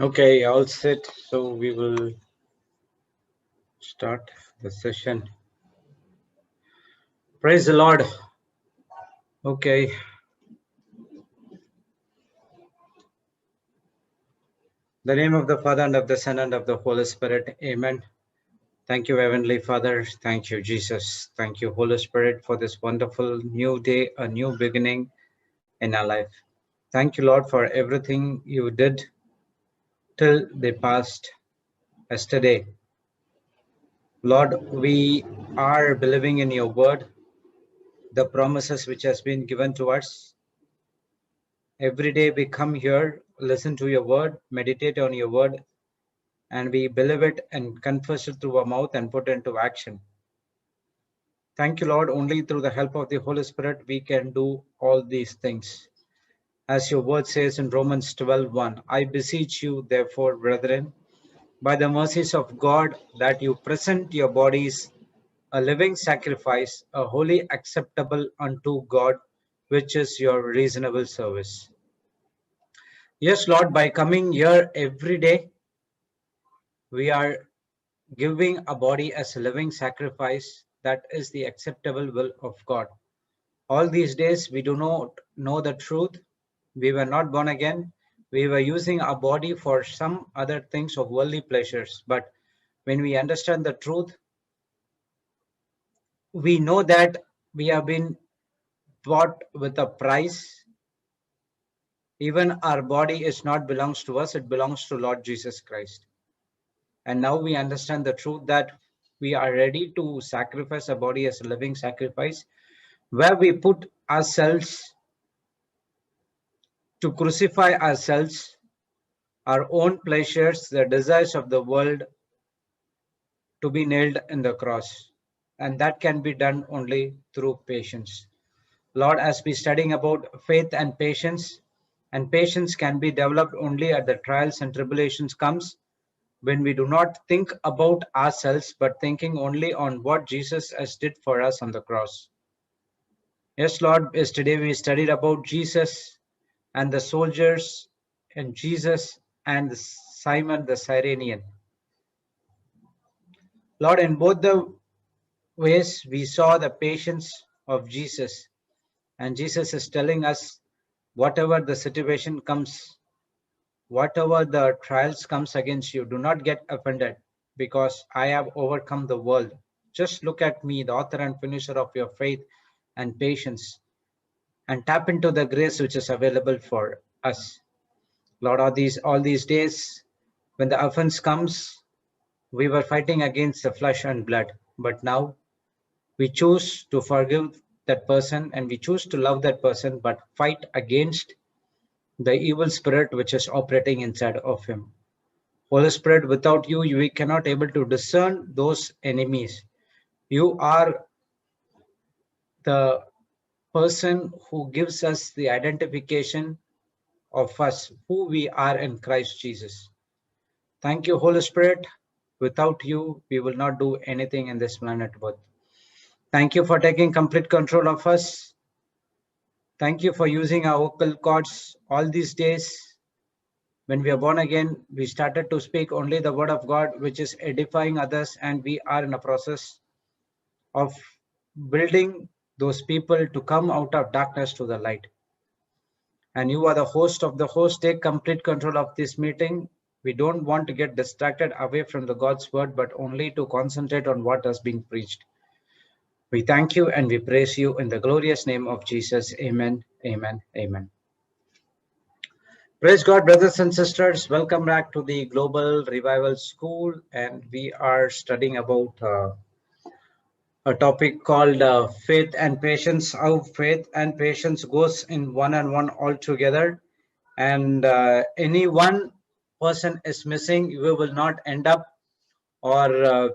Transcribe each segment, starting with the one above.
Okay, all set. So we will start the session. Praise the Lord. Okay. The name of the Father and of the Son and of the Holy Spirit. Amen. Thank you, Heavenly Father. Thank you, Jesus. Thank you, Holy Spirit, for this wonderful new day, a new beginning in our life. Thank you, Lord, for everything you did till the past yesterday. Lord, we are believing in your word, the promises which has been given to us. Every day we come here, listen to your word, meditate on your word, and we believe it and confess it through our mouth and put it into action. Thank you, Lord. Only through the help of the Holy Spirit we can do all these things. As your word says in Romans 12:1, I beseech you, therefore, brethren, by the mercies of God, that you present your bodies a living sacrifice, a wholly acceptable unto God, which is your reasonable service. Yes, Lord, by coming here every day, we are giving a body as a living sacrifice that is the acceptable will of God. All these days, we do not know the truth. We were not born again. We were using our body for some other things of worldly pleasures. But when we understand the truth, we know that we have been bought with a price. Even our body is not belongs to us, it belongs to Lord Jesus Christ. And now we understand the truth that we are ready to sacrifice our body as a living sacrifice, where we put ourselves to crucify ourselves, our own pleasures, the desires of the world to be nailed in the cross. And that can be done only through patience. Lord, as we studying about faith and patience can be developed only at the trials and tribulations comes when we do not think about ourselves, but thinking only on what Jesus has did for us on the cross. Yes, Lord, yesterday we studied about Jesus and the soldiers and Jesus and Simon the Cyrenian. Lord, in both the ways we saw the patience of Jesus, and Jesus is telling us whatever the situation comes, whatever the trials comes against you, do not get offended because I have overcome the world. Just look at me, the author and finisher of your faith and patience, and tap into the grace which is available for us. Lord, all these days, when the offense comes, we were fighting against the flesh and blood, but now we choose to forgive that person and we choose to love that person, but fight against the evil spirit which is operating inside of him. Holy Spirit, without you, we cannot able to discern those enemies. You are the person who gives us the identification of us, who we are in Christ Jesus. Thank you, Holy Spirit. Without you, we will not do anything in this planet Earth. Thank you for taking complete control of us. Thank you for using our vocal cords all these days. When we are born again, we started to speak only the word of God, which is edifying others, and we are in a process of building those people to come out of darkness to the light. And you are the host of the host. Take complete control of this meeting. We don't want to get distracted away from the God's word, but only to concentrate on what has been preached. We thank you and we praise you in the glorious name of Jesus. Amen, amen, amen. Praise God, brothers and sisters. Welcome back to the Global Revival School. And we are studying about a topic called faith and patience, how faith and patience goes in one and one all together. And any one person is missing, we will not end up or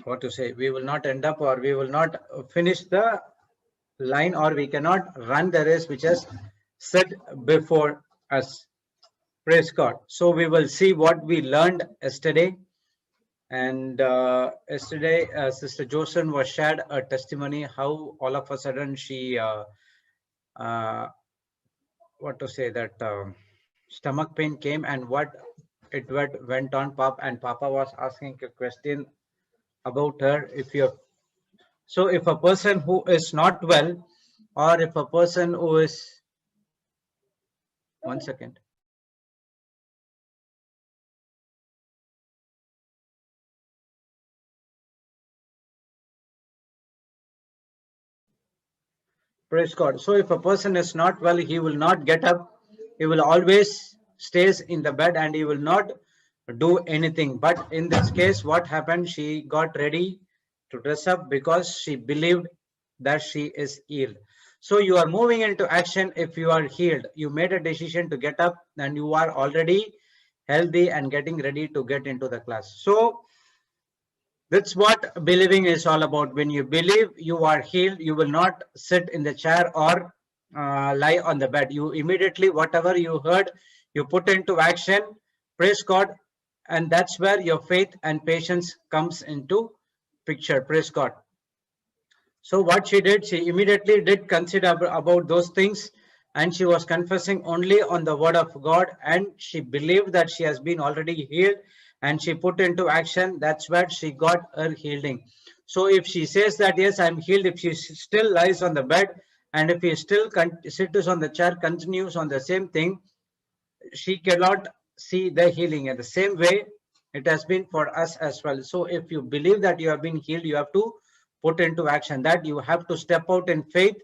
what to say, we will not end up or we will not finish the line or we cannot run the race which is set before us. Praise God. So we will see what we learned yesterday. And yesterday, Sister Jocelyn was shared a testimony how all of a sudden she, what to say that, stomach pain came, and what it went on, and Papa was asking a question about her. If a person who is not well, or if a person who is, 1 second. Praise God. So if a person is not well, he will not get up. He will always stays in the bed and he will not do anything. But in this case, what happened? She got ready to dress up because she believed that she is healed. So you are moving into action if you are healed. You made a decision to get up and you are already healthy and getting ready to get into the class. So that's what believing is all about. When you believe you are healed, you will not sit in the chair or lie on the bed. You immediately, whatever you heard, you put into action. Praise God. And that's where your faith and patience comes into picture. Praise God. So what she did, she immediately did consider about those things, and she was confessing only on the word of God, and she believed that she has been already healed, and she put into action. That's where she got her healing. So if she says that yes, I'm healed, if she still lies on the bed, and if he still sits on the chair, continues on the same thing, she cannot see the healing. In the same way, it has been for us as well. So if you believe that you have been healed, you have to put into action, that you have to step out in faith.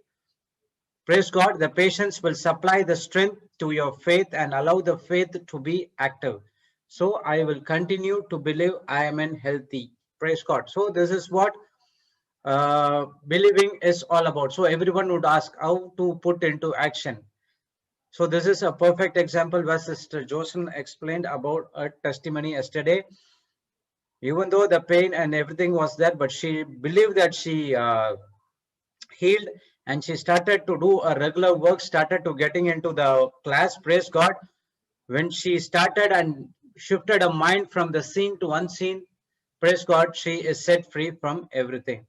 Praise God. The patience will supply the strength to your faith and allow the faith to be active. So I will continue to believe I am in healthy. Praise God. So this is what believing is all about. So everyone would ask how to put into action. So this is a perfect example where Sister Jocelyn explained about her testimony yesterday. Even though the pain and everything was there, but she believed that she healed, and she started to do a regular work, started to getting into the class. Praise God. When she started and shifted her mind from the seen to unseen, praise God, she is set free from everything.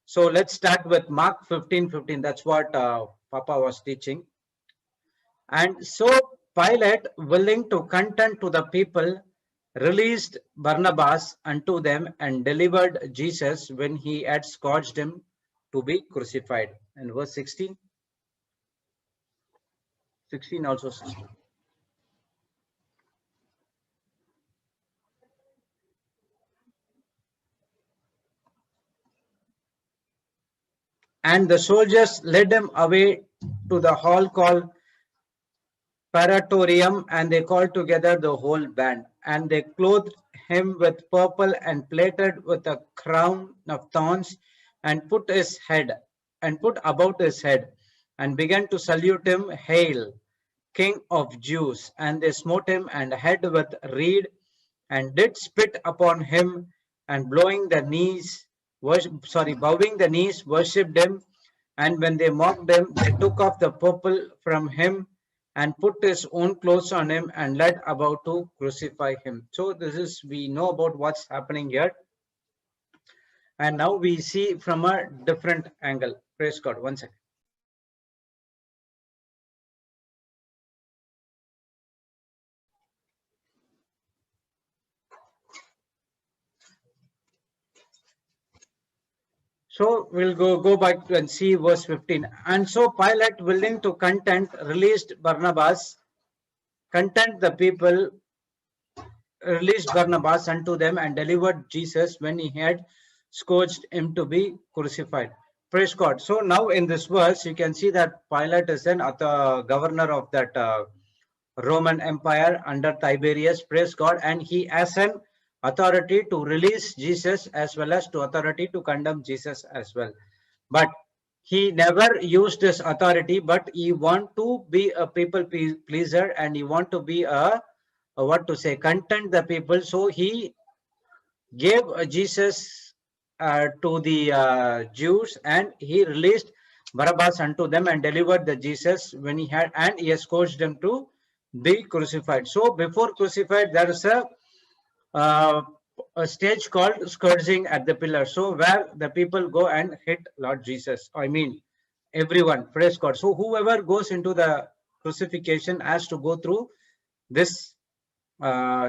So let's start with Mark 15:15. That's what Papa was teaching. And so Pilate, willing to content to the people, released Barnabas unto them and delivered Jesus when he had scourged him to be crucified. And verse 16. 16 also. And the soldiers led him away to the hall called Paratorium, and they called together the whole band. And they clothed him with purple and plated with a crown of thorns, and put about his head, and began to salute him, Hail, King of Jews. And they smote him and head with reed, and did spit upon him, and bowing the knees, worshipped him. And when they mocked him, they took off the purple from him and put his own clothes on him and led about to crucify him. So this is, we know about what's happening here. And now we see from a different angle. Praise God. 1 second. So we'll go back and see verse 15. And so Pilate, willing to content, released Barnabas, content the people, released Barnabas unto them and delivered Jesus when he had scourged him to be crucified. Praise God. So now in this verse, you can see that Pilate is an governor of that Roman Empire under Tiberius. Praise God. And he has an authority to release Jesus as well as to authority to condemn Jesus as well. But he never used his authority, but he want to be a people pleaser, and he want to be a what to say, content the people. So he gave Jesus to the Jews, and he released Barabbas unto them and delivered the Jesus when he had, and he scourged them to be crucified. So before crucified, there is uh, a stage called scourging at the pillar. So where the people go and hit Lord Jesus. I mean, everyone. Praise God. So whoever goes into the crucifixion has to go through this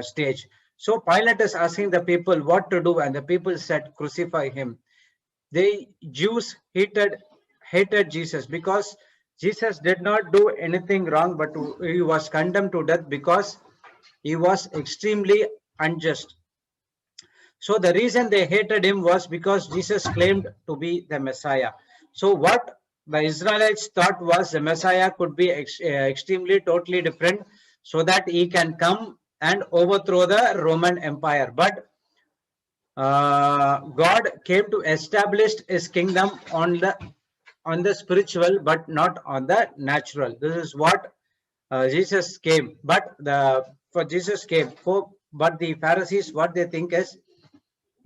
stage. So Pilate is asking the people what to do, and the people said, crucify him. The Jews hated Jesus because Jesus did not do anything wrong, but he was condemned to death because he was extremely unjust. So the reason they hated him was because Jesus claimed to be the Messiah. So what the Israelites thought was the Messiah could be extremely totally different, so that he can come and overthrow the Roman Empire. But God came to establish his kingdom on the spiritual, but not on the natural. This is what Jesus came. But the Pharisees, what they think is,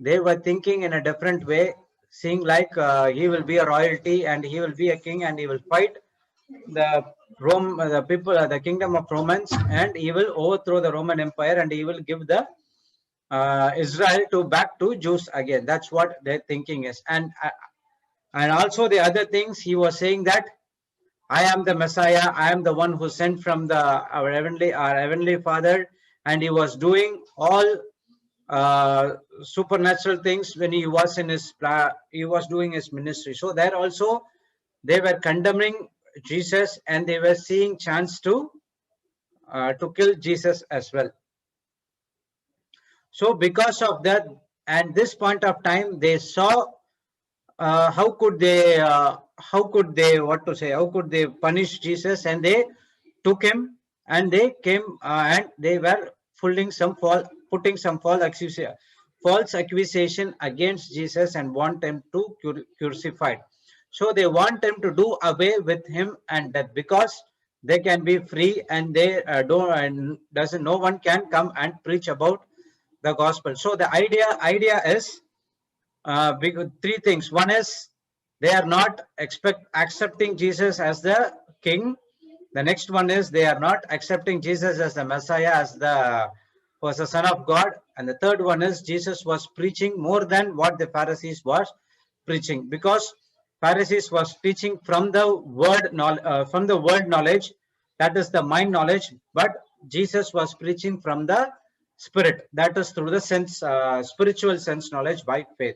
they were thinking in a different way, seeing like he will be a royalty and he will be a king and he will fight the people, the kingdom of Romans, and he will overthrow the Roman Empire and he will give the Israel to back to Jews again. That's what their thinking is. And also the other things, he was saying that I am the Messiah. I am the one who sent from our heavenly Father, and he was doing all supernatural things when he was doing his ministry. So there also they were condemning Jesus, and they were seeing chance to kill Jesus as well. So because of that, at this point of time, they saw how could they punish Jesus, and they took him and they came and they were putting some false accusation against Jesus and want him to crucified. So they want him to do away with him and death, because they can be free, and they no one can come and preach about the gospel. So the idea is three things. One is they are not accepting Jesus as the king. The next one is they are not accepting Jesus as the Messiah, as the Son of God. And the third one is Jesus was preaching more than what the Pharisees was preaching, because Pharisees was teaching from the word knowledge, that is the mind knowledge, but Jesus was preaching from the spirit, that is through the spiritual sense knowledge by faith.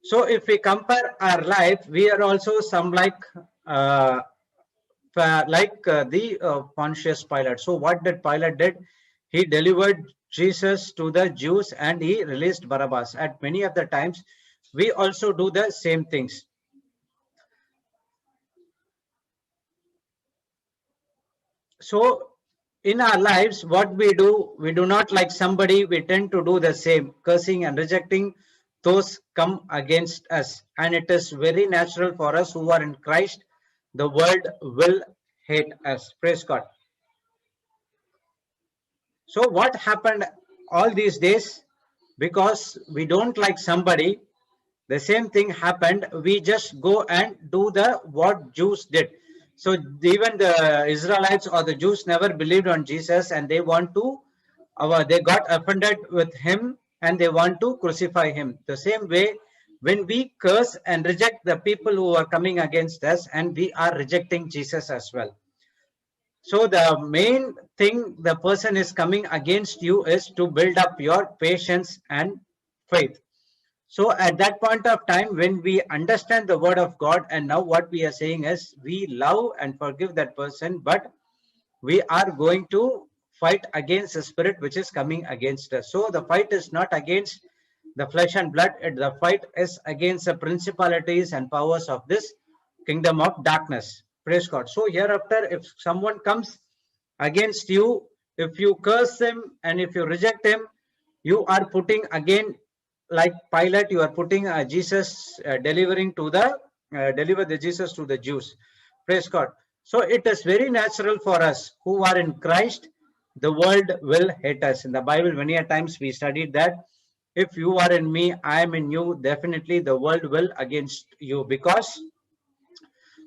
So if we compare our life, we are also some like the Pontius Pilate. So what did Pilate did? He delivered Jesus to the Jews and he released Barabbas. At many of the times, we also do the same things. So in our lives, what we do not like somebody, we tend to do the same, cursing and rejecting those come against us. And it is very natural for us who are in Christ. The world will hate us. Praise God. So what happened all these days? Because we don't like somebody, the same thing happened. We just go and do what Jews did. So even the Israelites or the Jews never believed on Jesus, and they got offended with him and they want to crucify him. The same way, when we curse and reject the people who are coming against us, and we are rejecting Jesus as well. So the main thing the person is coming against you is to build up your patience and faith. So at that point of time, when we understand the word of God, and now what we are saying is we love and forgive that person, but we are going to fight against the spirit which is coming against us. So the fight is not against the flesh and blood. The fight is against the principalities and powers of this kingdom of darkness. Praise God. So hereafter, if someone comes against you, if you curse him and if you reject him, you are putting again, like Pilate, you are putting Jesus, deliver the Jesus to the Jews. Praise God. So it is very natural for us who are in Christ. The world will hate us. In the Bible, many a times we studied that if you are in me, I am in you, definitely the world will against you, because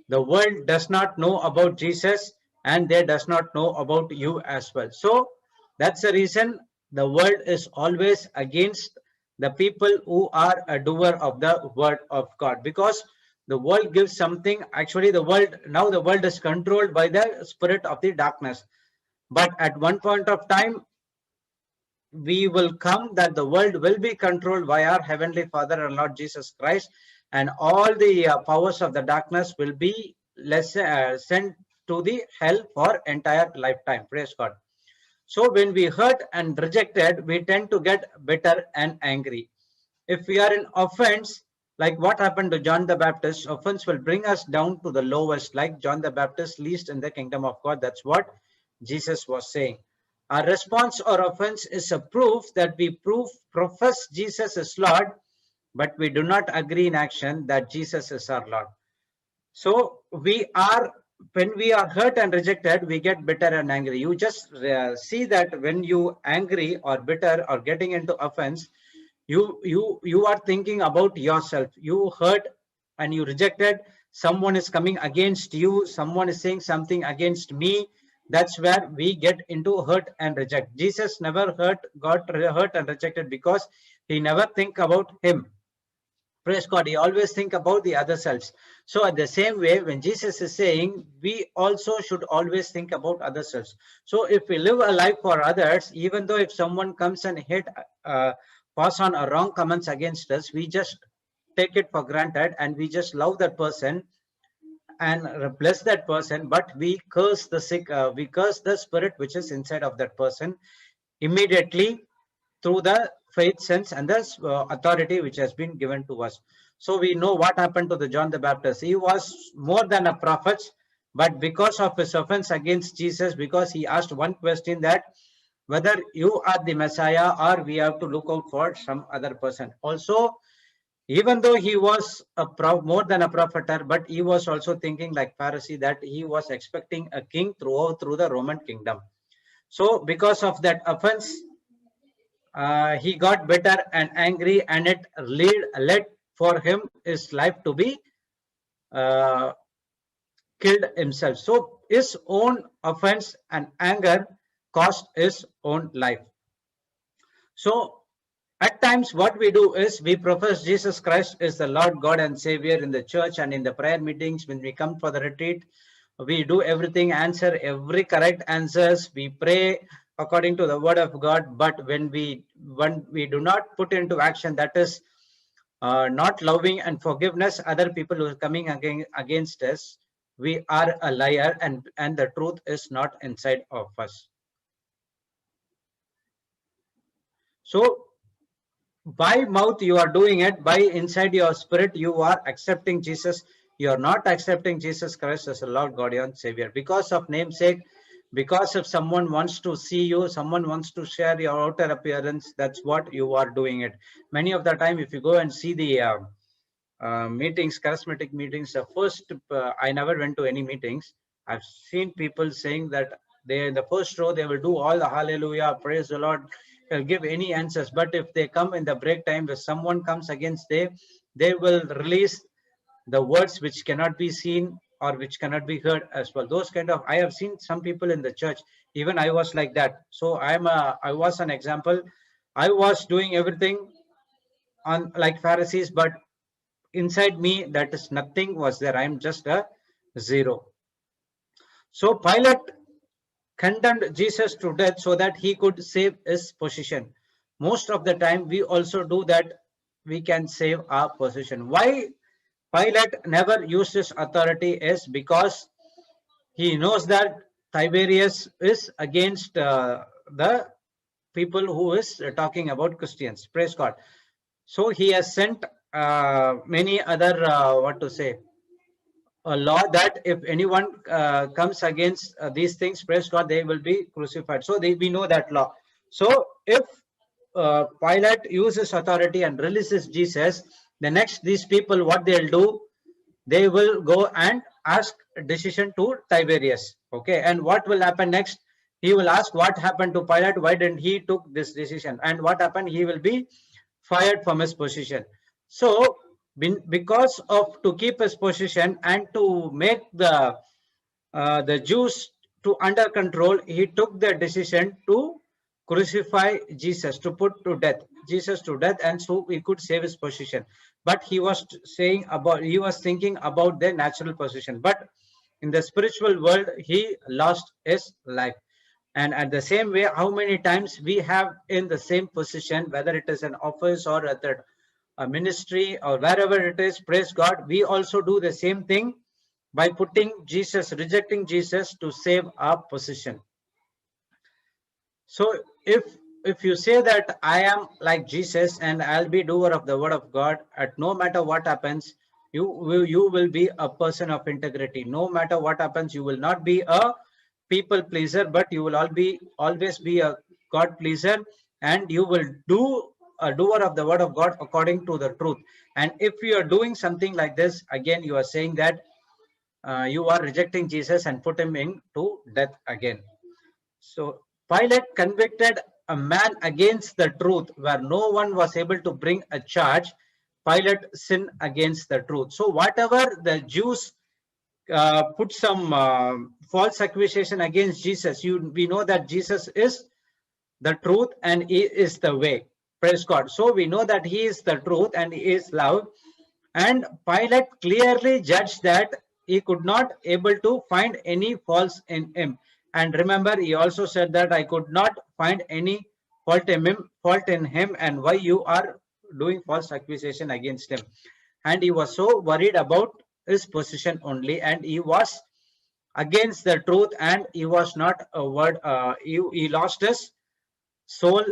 the world does not know about Jesus and they does not know about you as well. So that's the reason the world is always against the people who are a doer of the word of God, because the world gives something. Actually, the world is controlled by the spirit of the darkness. But at one point of time, we will come that the world will be controlled by our Heavenly Father and Lord Jesus Christ, and all the powers of the darkness will be sent to the hell for entire lifetime. Praise God. So when we hurt and rejected, we tend to get bitter and angry. If we are in offense, like what happened to John the Baptist, offense will bring us down to the lowest, like John the Baptist, least in the kingdom of God. That's what Jesus was saying. Our response or offense is a proof that we profess Jesus is Lord, but we do not agree in action that Jesus is our Lord. So when we are hurt and rejected, we get bitter and angry. You just see that when you angry or bitter or getting into offense, you are thinking about yourself. You hurt and you rejected. Someone is coming against you. Someone is saying something against me. That's where we get into hurt and reject. Jesus never got hurt and rejected because he never think about him. Praise God. He always think about the other selves. So at the same way, when Jesus is saying, we also should always think about other selves. So if we live a life for others, even though if someone comes and pass on a wrong comments against us, we just take it for granted and we just love that person and bless that person, but we curse we curse the spirit which is inside of that person immediately through the faith sense and the authority which has been given to us. So we know what happened to the John the Baptist. He was more than a prophet, but because of his offense against Jesus, because he asked one question that whether you are the Messiah or we have to look out for some other person. Also, even though he was more than a prophet, but he was also thinking like Pharisee that he was expecting a king through the Roman kingdom. So because of that offense, he got bitter and angry, and it led for him his life to be uh, killed himself. So his own offense and anger cost his own life. So at times what we do is we profess Jesus Christ is the Lord God and Savior in the church and in the prayer meetings. When we come for the retreat, we do everything, answer every correct answers. We pray according to the word of God. But when we do not put into action, that is not loving and forgiveness other people who are coming against us, we are a liar, and the truth is not inside of us. So by mouth you are doing it, by inside your spirit you are accepting Jesus. You are not accepting Jesus Christ as a Lord God and Savior because of namesake, because if someone wants to see you, someone wants to share your outer appearance, that's what you are doing it. Many of the time if you go and see the meetings, charismatic meetings, the first I never went to any meetings. I've seen people saying that they in the first row they will do all the hallelujah, praise the Lord, they'll give any answers. But if they come in the break time, if someone comes against them, they will release the words which cannot be seen or which cannot be heard as well. Those kind of, I have seen some people in the church. Even I was like that. So I was an example. I was doing everything on like Pharisees, but inside me that is nothing was there. I am just a zero. So Pilate condemned Jesus to death so that he could save his position. Most of the time we also do that, we can save our position. Why Pilate never used his authority is because he knows that Tiberius is against the people who is talking about Christians. Praise God. So he has sent many other what to say, a law that if anyone comes against these things, praise God, they will be crucified. So we know that law. So if Pilate uses authority and releases Jesus, the next these people what they'll do, they will go and ask a decision to Tiberius. Okay, and what will happen next? He will ask what happened to Pilate, why didn't he took this decision, and what happened? He will be fired from his position. So because of to keep his position and to make the Jews to under control, he took the decision to crucify Jesus, to put to death Jesus to death, and so he could save his position. But he was thinking about the natural position, but in the spiritual world he lost his life. And at the same way, how many times we have in the same position, whether it is an office or a ministry or wherever it is, praise God, we also do the same thing by rejecting Jesus to save our position. So if you say that I am like Jesus and I'll be doer of the word of God, at no matter what happens, you will be a person of integrity. No matter what happens, you will not be a people pleaser, but you will always be a God pleaser, and you will do a doer of the word of God according to the truth. And if you are doing something like this, again you are saying that you are rejecting Jesus and put him into death again. So Pilate convicted a man against the truth where no one was able to bring a charge. Pilate sinned against the truth. So whatever the Jews put some false accusation against Jesus, we know that Jesus is the truth and he is the way. Praise God. So we know that he is the truth and he is love. And Pilate clearly judged that he could not able to find any faults in him. And remember, he also said that I could not find any fault in him, and why you are doing false accusation against him. And he was so worried about his position only, and he was against the truth, and he was not a word. He lost his soul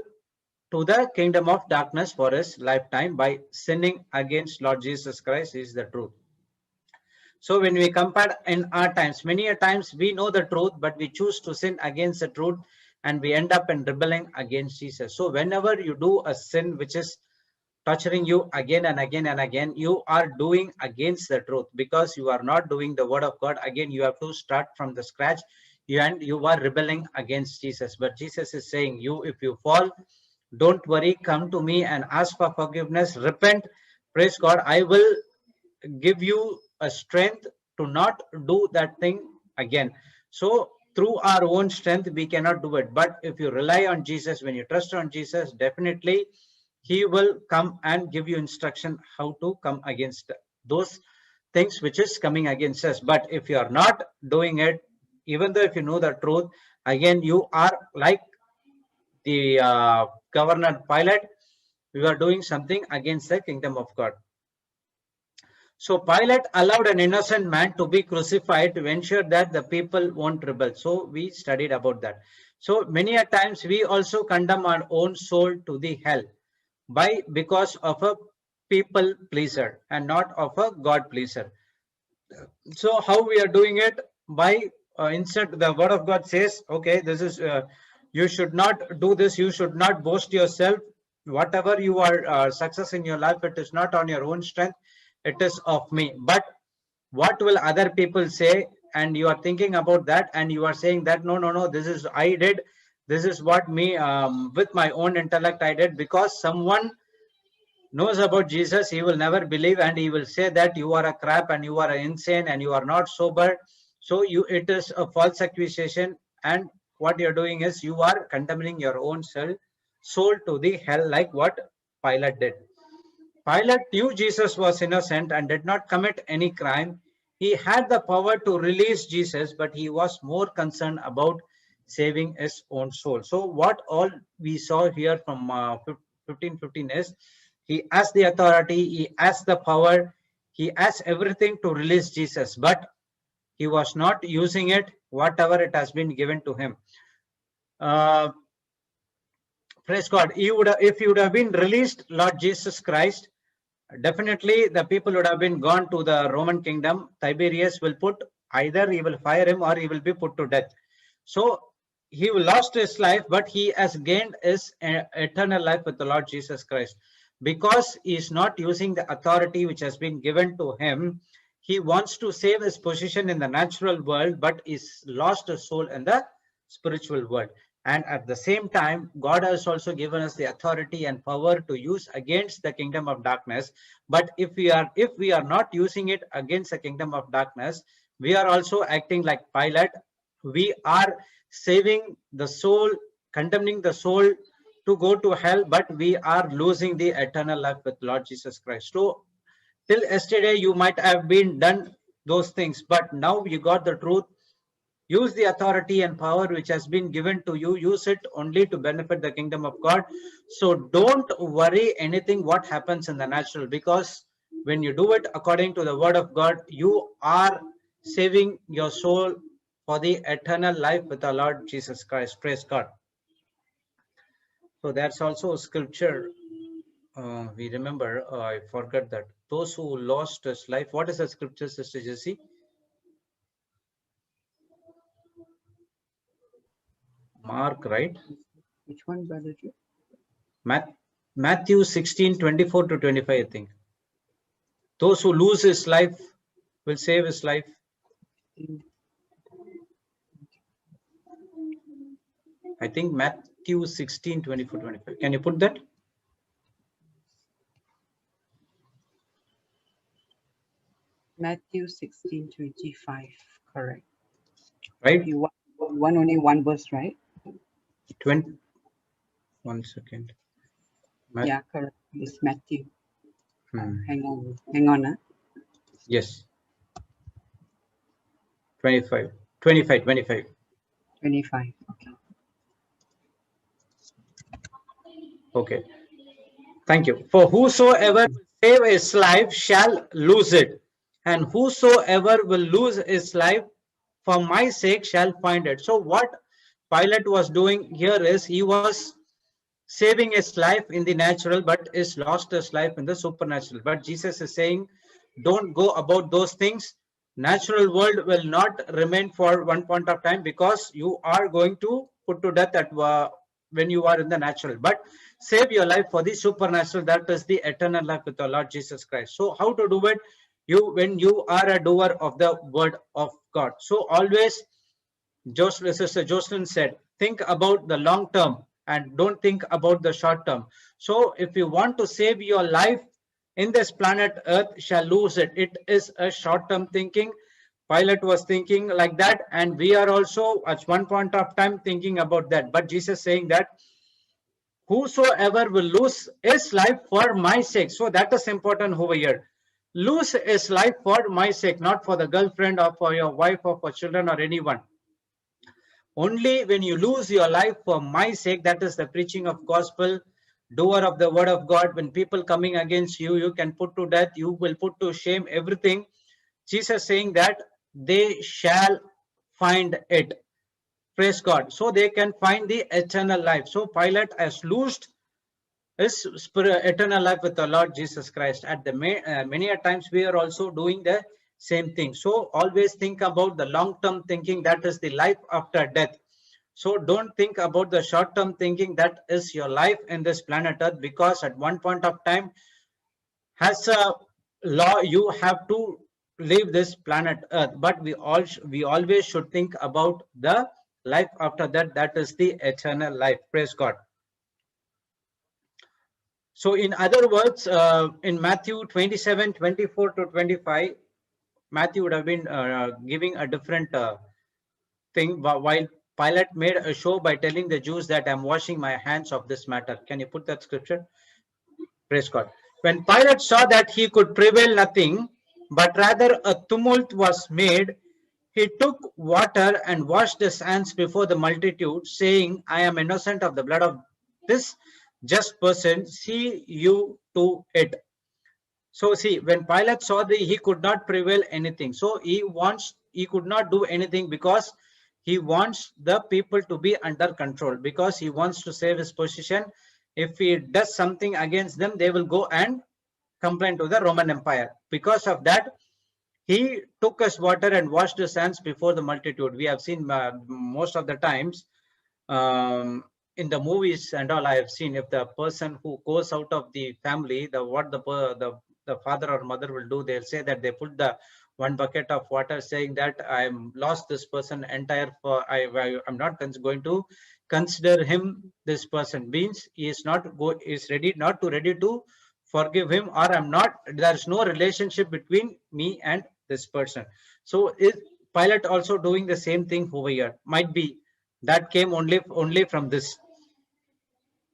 to the kingdom of darkness for his lifetime by sinning against Lord Jesus Christ is the truth. So when we compare in our times, many a times we know the truth, but we choose to sin against the truth and we end up in rebelling against Jesus. So whenever you do a sin which is torturing you again and again and again, you are doing against the truth because you are not doing the word of God. Again, you have to start from the scratch and you are rebelling against Jesus. But Jesus is saying, if you fall, don't worry, come to me and ask for forgiveness, repent, praise God. I will give you a strength to not do that thing again. So through our own strength, we cannot do it. But if you rely on Jesus, when you trust on Jesus, definitely he will come and give you instruction how to come against those things which is coming against us. But if you are not doing it, even though if you know the truth, again, you are like the governor Pilate, you are doing something against the kingdom of God. So Pilate allowed an innocent man to be crucified to ensure that the people won't rebel. So we studied about that. So many a times we also condemn our own soul to the hell because of a people pleaser and not of a God pleaser. So how we are doing it? By instant the word of God says, okay, this is you should not do this, you should not boast yourself. Whatever you are success in your life, it is not on your own strength, it is of me. But what will other people say? And you are thinking about that and you are saying that no, this is I did, this is what me with my own intellect I did. Because someone knows about Jesus, he will never believe and he will say that you are a crap and you are insane and you are not sober. So it is a false accusation, and what you're doing is you are condemning your own soul to the hell, like what Pilate did. Pilate knew Jesus was innocent and did not commit any crime. He had the power to release Jesus, but he was more concerned about saving his own soul. So what all we saw here from 15:15 is he has the authority, he has the power, he has everything to release Jesus, but he was not using it, whatever it has been given to him. Praise God. If he would have been released, Lord Jesus Christ, definitely the people would have been gone to the Roman kingdom. Tiberius will either he will fire him or he will be put to death. So he lost his life, but he has gained his eternal life with the Lord Jesus Christ. Because he is not using the authority which has been given to him, he wants to save his position in the natural world, but he's lost his soul in the spiritual world. And at the same time, God has also given us the authority and power to use against the kingdom of darkness. But if we are not using it against the kingdom of darkness, we are also acting like Pilate. We are saving the soul, condemning the soul to go to hell, but we are losing the eternal life with Lord Jesus Christ. So till yesterday you might have been done those things, but now you got the truth. Use the authority and power which has been given to you. Use it only to benefit the kingdom of God. So don't worry anything what happens in the natural, because when you do it according to the word of God, you are saving your soul for the eternal life with the Lord Jesus Christ. Praise God. So that's also a scripture. We remember, I forgot that. Those who lost his life. What is the scripture, Sister Jessie? Mark, right? Which one, Brother Joe? Matthew 16:24-25, I think. Those who lose his life will save his life. I think Matthew 16:24-25. Can you put that? Matthew 16:25. Correct. Right? You want only one verse, right? 20. 1 second. Yeah, correct. It's Matthew. Hmm. Hang on. Yes. 25. 25. 25. Okay. Okay. Thank you. For whosoever will save his life shall lose it, and whosoever will lose his life for my sake shall find it. So what Pilate was doing here is he was saving his life in the natural, but is lost his life in the supernatural. But Jesus is saying, don't go about those things. Natural world will not remain for one point of time, because you are going to put to death at when you are in the natural. But save your life for the supernatural, that is the eternal life with the Lord Jesus Christ. So how to do it? When you are a doer of the word of God. So always, Sister Jocelyn said, think about the long term and don't think about the short term. So if you want to save your life in this planet Earth, shall lose it. It is a short term thinking. Pilate was thinking like that, and we are also at one point of time thinking about that. But Jesus saying that whosoever will lose his life for my sake. So that is important over here. Lose his life for my sake, not for the girlfriend or for your wife or for children or anyone. Only when you lose your life for my sake, that is the preaching of gospel, doer of the word of God. When people coming against you, you can put to death, you will put to shame everything. Jesus saying that they shall find it. Praise God. So they can find the eternal life. So Pilate has loosed his eternal life with the Lord Jesus Christ. At the many a times we are also doing the same thing. So always think about the long-term thinking, that is the life after death. So don't think about the short-term thinking, that is your life in this planet Earth, because at one point of time, as a law, you have to leave this planet Earth. But we always should think about the life after that, that is the eternal life. Praise God. So in other words, in Matthew 27:24-25, Matthew would have been giving a different thing, while Pilate made a show by telling the Jews that I'm washing my hands of this matter. Can you put that scripture? Praise God. When Pilate saw that he could prevail nothing, but rather a tumult was made, he took water and washed his hands before the multitude, saying, I am innocent of the blood of this just person. See you to it. So see, when Pilate saw that he could not prevail anything, so he could not do anything, because he wants the people to be under control, because he wants to save his position. If he does something against them, they will go and complain to the Roman Empire. Because of that, he took his water and washed his hands before the multitude. We have seen most of the times in the movies and all, I have seen, if the person who goes out of the family, the father or mother will do, they'll say that they put the one bucket of water, saying that I'm lost this person entire, for I'm not going to consider him, this person means he is ready to forgive him, or there's no relationship between me and this person. So is Pilate also doing the same thing over here? Might be that came only from this.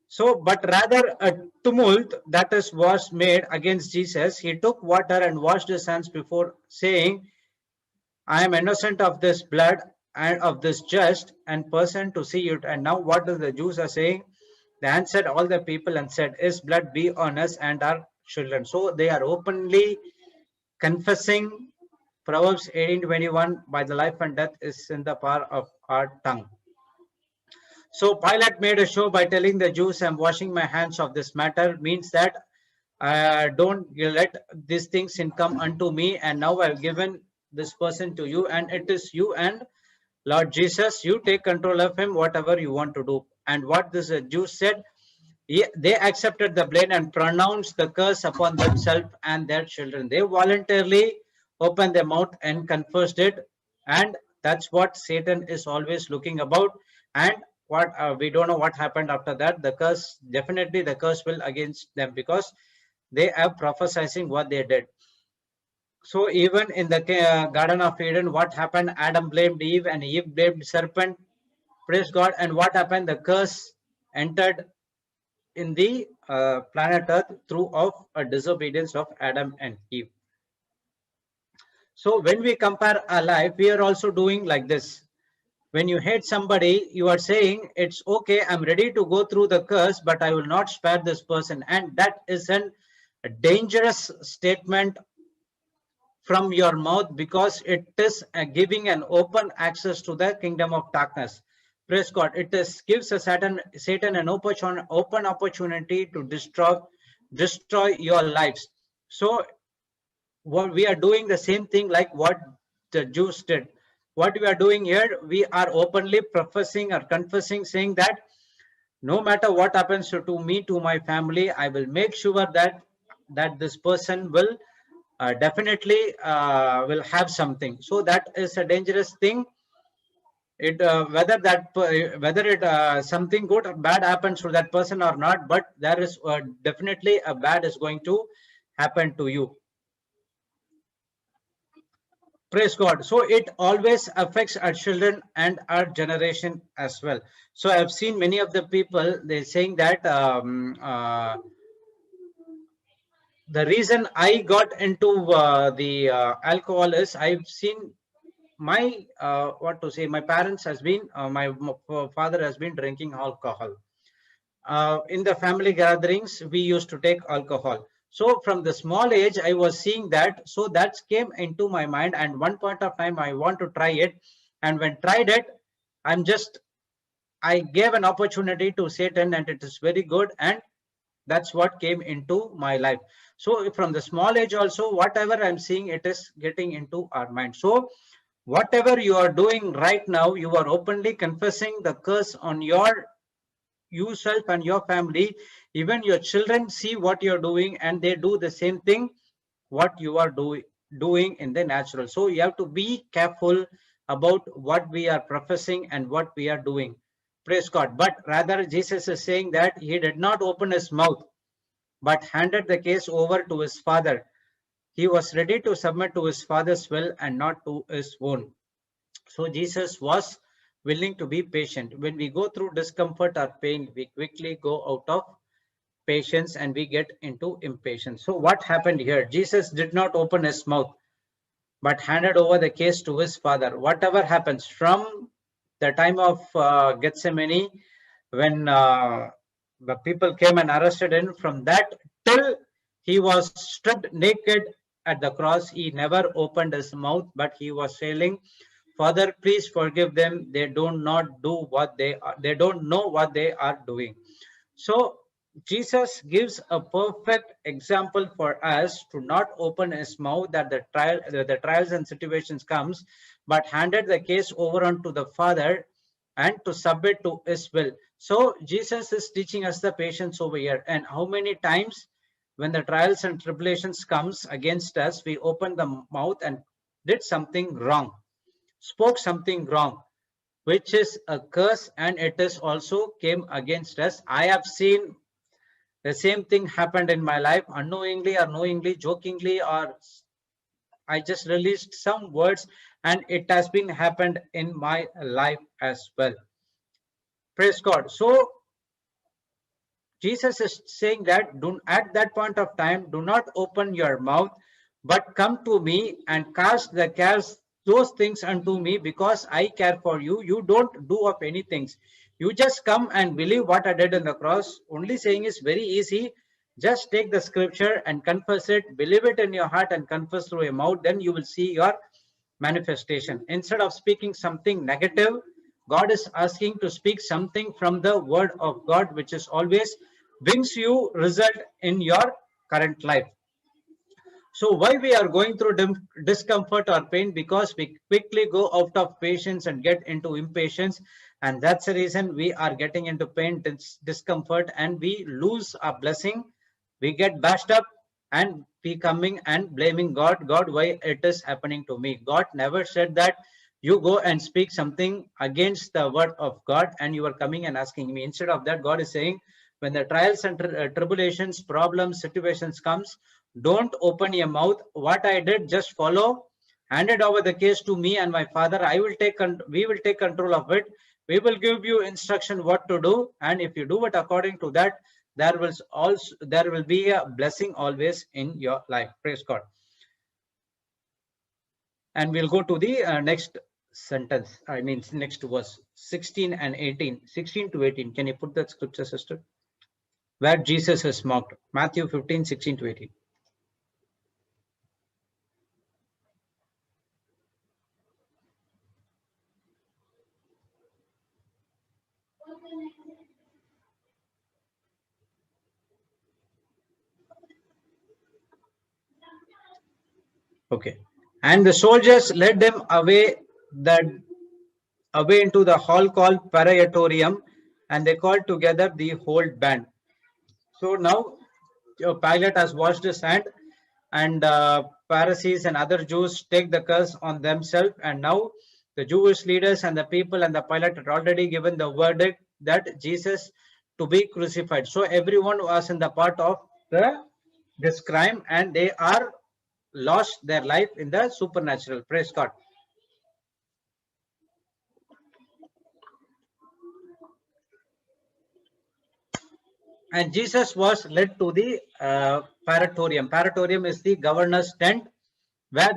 So, but rather a tumult that was made against Jesus. He took water and washed his hands before, saying, I am innocent of this blood. and of this just and person to see it. And now what do the Jews are saying? They answered all the people and said, his blood be on us and our children. So they are openly confessing Proverbs 18:21, by the life and death is in the power of our tongue. So Pilate made a show by telling the Jews, I'm washing my hands of this matter, means that don't let these things come unto me, and now I've given this person to you, and it is you and Lord Jesus, you take control of him, whatever you want to do. And what this Jews said, they accepted the blame and pronounced the curse upon themselves and their children. They voluntarily opened their mouth and confessed it, and that's what Satan is always looking about. And what we don't know what happened after that. The curse, definitely the curse will against them, because they are prophesizing what they did. So even in the Garden of Eden, what happened? Adam blamed Eve and Eve blamed serpent. Praise God. And what happened? The curse entered in the planet Earth through of a disobedience of Adam and Eve. So when we compare our life, we are also doing like this. When you hate somebody, you are saying, it's okay, I'm ready to go through the curse, but I will not spare this person. And that is a dangerous statement from your mouth, because it is giving an open access to the kingdom of darkness. Praise God. It gives a Satan an open opportunity to destroy your lives. So what we are doing the same thing like what the Jews did. What we are doing here, we are openly professing or confessing, saying that no matter what happens to me, to my family, I will make sure that this person will definitely will have something. So that is a dangerous thing. It whether it something good or bad happens to that person or not, but there is definitely a bad is going to happen to you. Praise God. So it always affects our children and our generation as well. So I've seen many of the people, they're saying that the reason I got into the alcohol is I've seen my my parents has been my father has been drinking alcohol. In the family gatherings, we used to take alcohol. So from the small age, I was seeing that. So that came into my mind. And one point of time, I want to try it. And when tried it, I gave an opportunity to Satan, and it is very good. And that's what came into my life. So from the small age also, whatever I'm seeing, it is getting into our mind. So whatever you are doing right now, you are openly confessing the curse on yourself and your family. Even your children see what you're doing, and they do the same thing what you are doing in the natural. So you have to be careful about what we are professing and what we are doing. Praise God. But rather, Jesus is saying that he did not open his mouth, but handed the case over to his father. He was ready to submit to his father's will and not to his own. So Jesus was willing to be patient. When we go through discomfort or pain, we quickly go out of patience and we get into impatience. So what happened here? Jesus did not open his mouth, but handed over the case to his father. Whatever happens from the time of Gethsemane, when the people came and arrested him, from that till he was stripped naked at the cross, he never opened his mouth, but he was saying, Father, please forgive them. They do not do what they don't know what they are doing. So Jesus gives a perfect example for us to not open his mouth that the trials and situations comes, but handed the case over unto the Father and to submit to his will. So Jesus is teaching us the patience over here. And how many times when the trials and tribulations comes against us, we open the mouth and did something wrong, spoke something wrong, which is a curse, and it is also came against us. I have seen the same thing happened in my life, unknowingly or knowingly, jokingly, or I just released some words, and it has been happened in my life as well. Praise God. So Jesus is saying that at that point of time, do not open your mouth, but come to me and cast the cares those things unto me because I care for you. You don't do of any things. You just come and believe what I did on the cross. Only saying is very easy. Just take the scripture and confess it, believe it in your heart and confess through your mouth. Then you will see your manifestation. Instead of speaking something negative, God is asking to speak something from the word of God, which is always brings you result in your current life. So why we are going through discomfort or pain? Because we quickly go out of patience and get into impatience. And that's the reason we are getting into pain, discomfort, and we lose our blessing. We get bashed up and we coming and blaming God. God, why it is happening to me? God never said that you go and speak something against the word of God and you are coming and asking me. Instead of that, God is saying, when the trials and tribulations, problems, situations comes, don't open your mouth. What I did, just follow. Handed over the case to me and my Father. We will take control of it. We will give you instruction what to do, and if you do it according to that, there will be a blessing always in your life. Praise God. And we'll go to the next sentence. I mean, next verse 16 and 18. 16 to 18. Can you put that scripture, sister? Where Jesus is mocked. Matthew 15, 16 to 18. Okay. And the soldiers led them away into the hall called Praetorium, and they called together the whole band. So now Pilate has washed his hand, and Pharisees and other Jews take the curse on themselves. And now the Jewish leaders and the people and the Pilate had already given the verdict that Jesus to be crucified. So everyone was in the part of this crime, and they are lost their life in the supernatural. Praise God. And Jesus was led to the Praetorium. Praetorium is the governor's tent where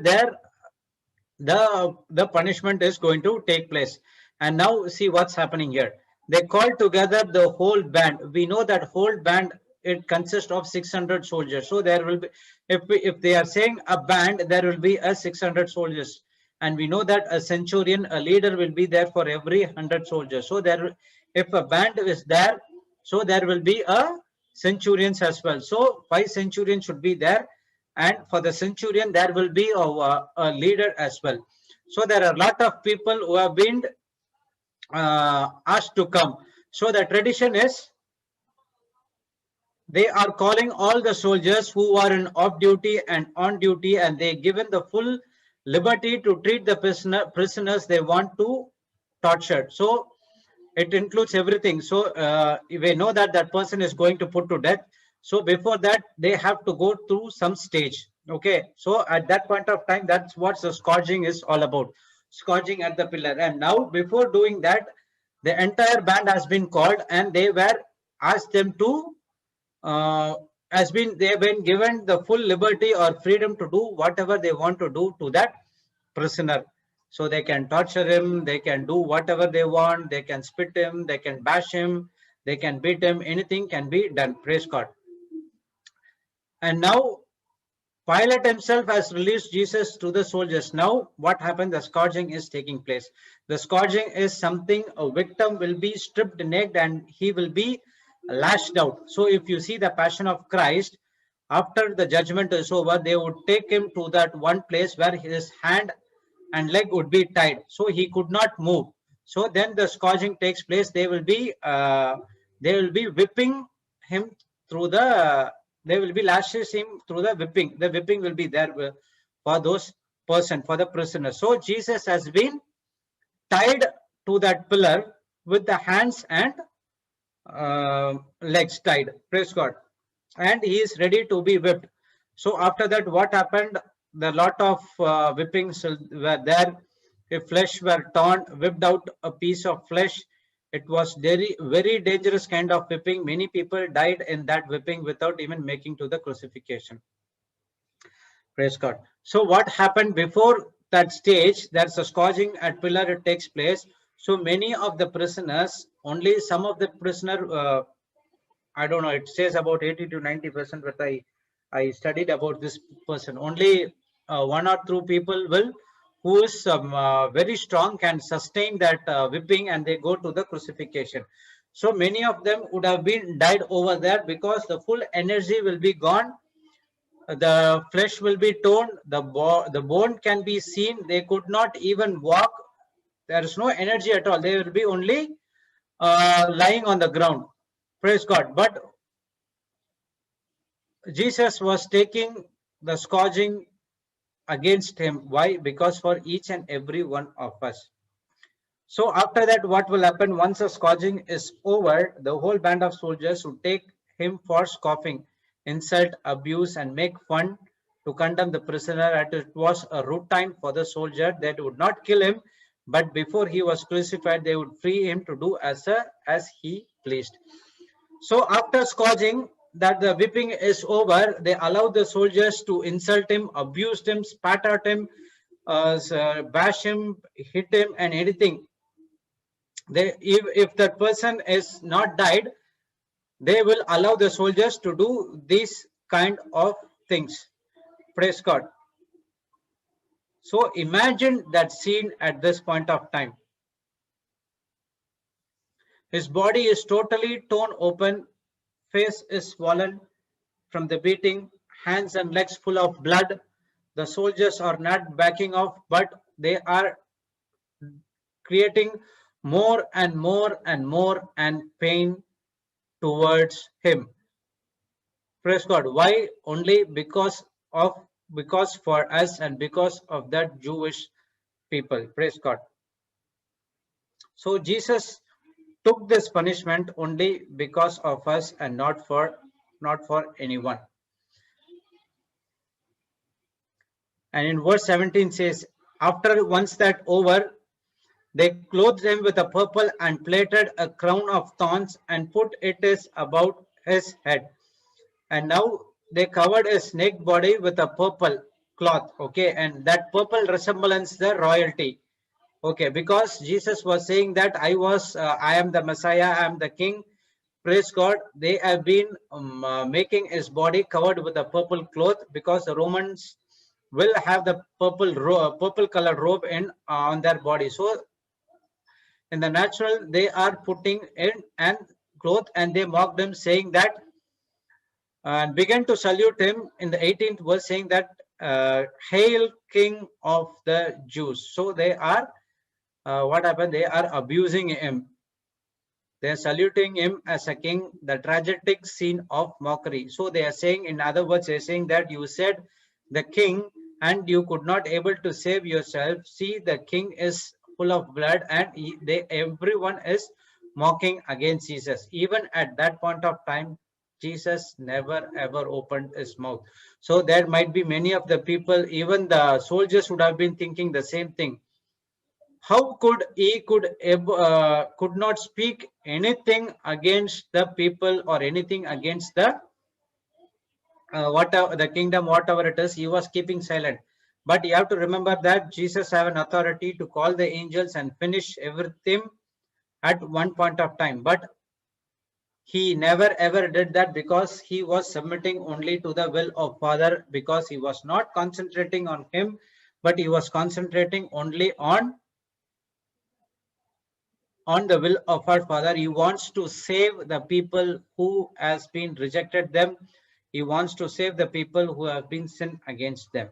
the punishment is going to take place. And now see what's happening here. They called together the whole band. We know that whole band, it consists of 600 soldiers. So there will be, if they are saying a band, there will be a 600 soldiers. And we know that a centurion, a leader will be there for every 100 soldiers. So there, if a band is there, so there will be a centurions as well. So 5 centurions should be there, and for the centurion there will be a leader as well. So there are a lot of people who have been asked to come. So the tradition is they are calling all the soldiers who are in off duty and on duty, and they given the full liberty to treat the prisoners they want to torture. So it includes everything. So we know that that person is going to put to death. So before that, they have to go through some stage. Okay. So at that point of time, that's what the scourging is all about. Scourging at the pillar. And now before doing that, the entire band has been called and they were asked them to they have been given the full liberty or freedom to do whatever they want to do to that prisoner. So they can torture him, they can do whatever they want, they can spit him, they can bash him, they can beat him, anything can be done. Praise God. And now Pilate himself has released Jesus to the soldiers. Now what happened? The scourging is taking place. The scourging is something a victim will be stripped naked and he will be lashed out. So if you see the passion of Christ, after the judgment is over, they would take him to that one place where his hand and leg would be tied, so he could not move. So then the scourging takes place. They will be whipping him through the they will be lashes him through the whipping. The whipping will be there for those person, for the prisoner. So Jesus has been tied to that pillar with the hands and legs tied. Praise God. And he is ready to be whipped. So after that, what happened? The lot of whippings were there. If flesh were torn, whipped out a piece of flesh. It was very, very dangerous kind of whipping. Many people died in that whipping without even making to the crucifixion. Praise God. So what happened before that stage, there's a scourging at pillar, it takes place. So many of the prisoners, only some of the prisoner, I don't know, it says about 80 to 90%, but I studied about this person. Only one or two people will, who is very strong, can sustain that whipping, and they go to the crucifixion. So many of them would have been died over there, because the full energy will be gone. The flesh will be torn. The bone can be seen. They could not even walk. There is no energy at all. They will be only lying on the ground. Praise God. But Jesus was taking the scourging against him. Why? Because for each and every one of us. So after that, what will happen? Once the scourging is over, the whole band of soldiers would take him for scoffing, insult, abuse, and make fun to condemn the prisoner. And it was a routine for the soldier that would not kill him, but before he was crucified, they would free him to do as he pleased. So after scourging, that the whipping is over, they allowed the soldiers to insult him, abuse him, spat at him, bash him, hit him, and anything. If that person is not died, they will allow the soldiers to do these kind of things. Praise God. So imagine that scene at this point of time. His body is totally torn open, face is swollen from the beating, hands and legs full of blood. The soldiers are not backing off, but they are creating more and more and more and pain towards him. Praise God. Why? Only because for us and because of that Jewish people. Praise God. So Jesus took this punishment only because of us and not for anyone. And in verse 17 says, after once that over, they clothed him with a purple and plaited a crown of thorns and put it about his head. And now they covered his naked body with a purple cloth. Okay, and that purple resemblance the royalty. Okay, because Jesus was saying that I am the Messiah, I am the King. Praise God. They have been making his body covered with a purple cloth, because the Romans will have the purple colored robe on their body. So in the natural, they are putting in and cloth, and they mocked him, saying that, and began to salute him in the 18th verse, saying that, hail King of the Jews. So they are, what happened? They are abusing him. They are saluting him as a king, the tragic scene of mockery. So they are saying, in other words, they are saying that you said the king and you could not able to save yourself. See, the king is full of blood, and everyone is mocking against Jesus. Even at that point of time, Jesus never ever opened his mouth. So there might be many of the people, even the soldiers would have been thinking the same thing. How could he could not speak anything against the people or anything against the whatever the kingdom, whatever it is? He was keeping silent. But you have to remember that Jesus have an authority to call the angels and finish everything at one point of time. But he never ever did that, because he was submitting only to the will of Father, because he was not concentrating on him, but he was concentrating only on the will of our Father. He wants to save the people who has been rejected them. He wants to save the people who have been sinned against them.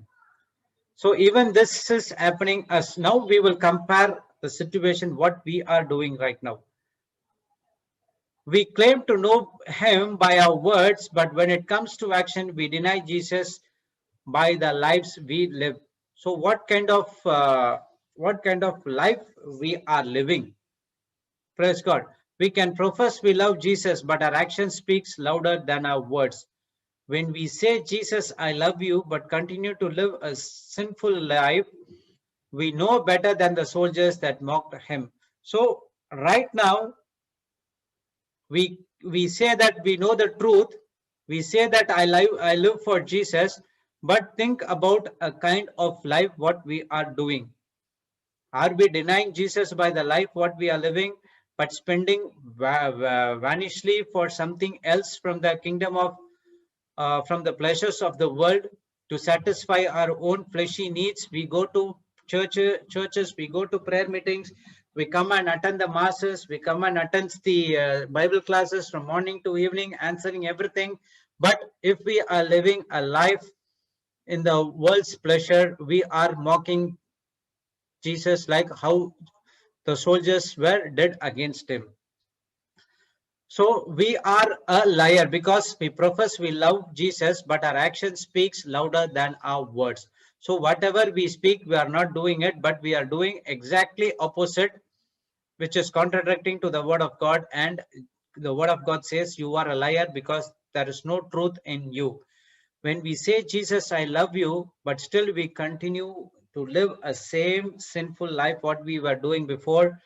So even this is happening as now. We will compare the situation what we are doing right now. We claim to know him by our words, but when it comes to action, we deny Jesus by the lives we live. So what kind of life we are living? Praise God. We can profess we love Jesus, but our action speaks louder than our words. When we say, Jesus, I love you, but continue to live a sinful life, we know better than the soldiers that mocked him. So right now, we say that we know the truth. We say that I live for Jesus, But think about a kind of life what we are doing. Are we denying Jesus by the life what we are living, but spending vanishly for something else from the kingdom of, from the pleasures of the world to satisfy our own fleshy needs? We go to churches, we go to prayer meetings, we come and attend the masses, we come and attend the Bible classes from morning to evening, answering everything. But if we are living a life in the world's pleasure, we are mocking Jesus, like how the soldiers were dead against him. So we are a liar because we profess we love Jesus, but our action speaks louder than our words. So whatever we speak, we are not doing it, but we are doing exactly opposite, which is contradicting to the word of God. And the word of God says you are a liar because there is no truth in you. When we say, Jesus, I love you, but still we continue to live a same sinful life what we were doing before,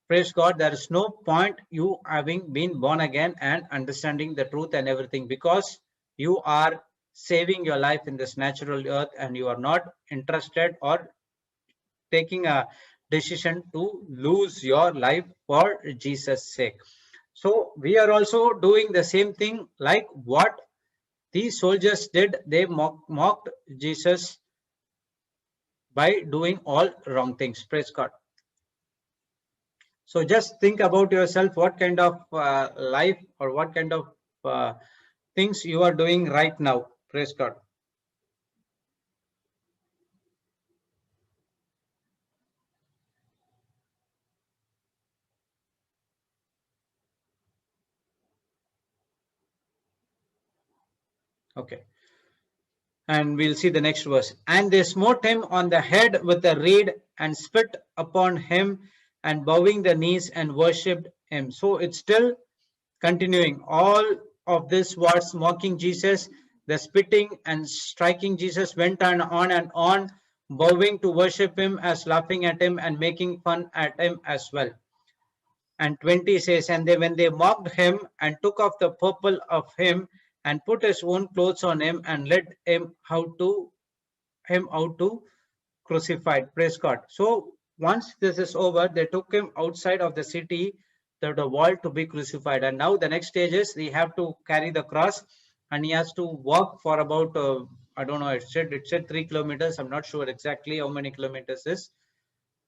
praise God, there is no point you having been born again and understanding the truth and everything, because you are saving your life in this natural earth and you are not interested or taking a decision to lose your life for Jesus' sake. So we are also doing the same thing like what these soldiers did. They mocked Jesus by doing all wrong things. Praise God. So just think about yourself, what kind of life or what kind of uh, things you are doing right now. Praise God. Okay. And we'll see the next verse. And they smote him on the head with a reed and spit upon him and bowing the knees and worshipped him. So it's still continuing. All of this was mocking Jesus. The spitting and striking Jesus went on and on, bowing to worship him as laughing at him and making fun at him as well. And 20 says, and when they mocked him and took off the purple of him and put his own clothes on him and led him out to crucified. Praise God. So once this is over, they took him outside of the city, the wall, to be crucified. And now the next stage is he have to carry the cross, and he has to walk for about I don't know. It said 3 kilometers. I'm not sure exactly how many kilometers is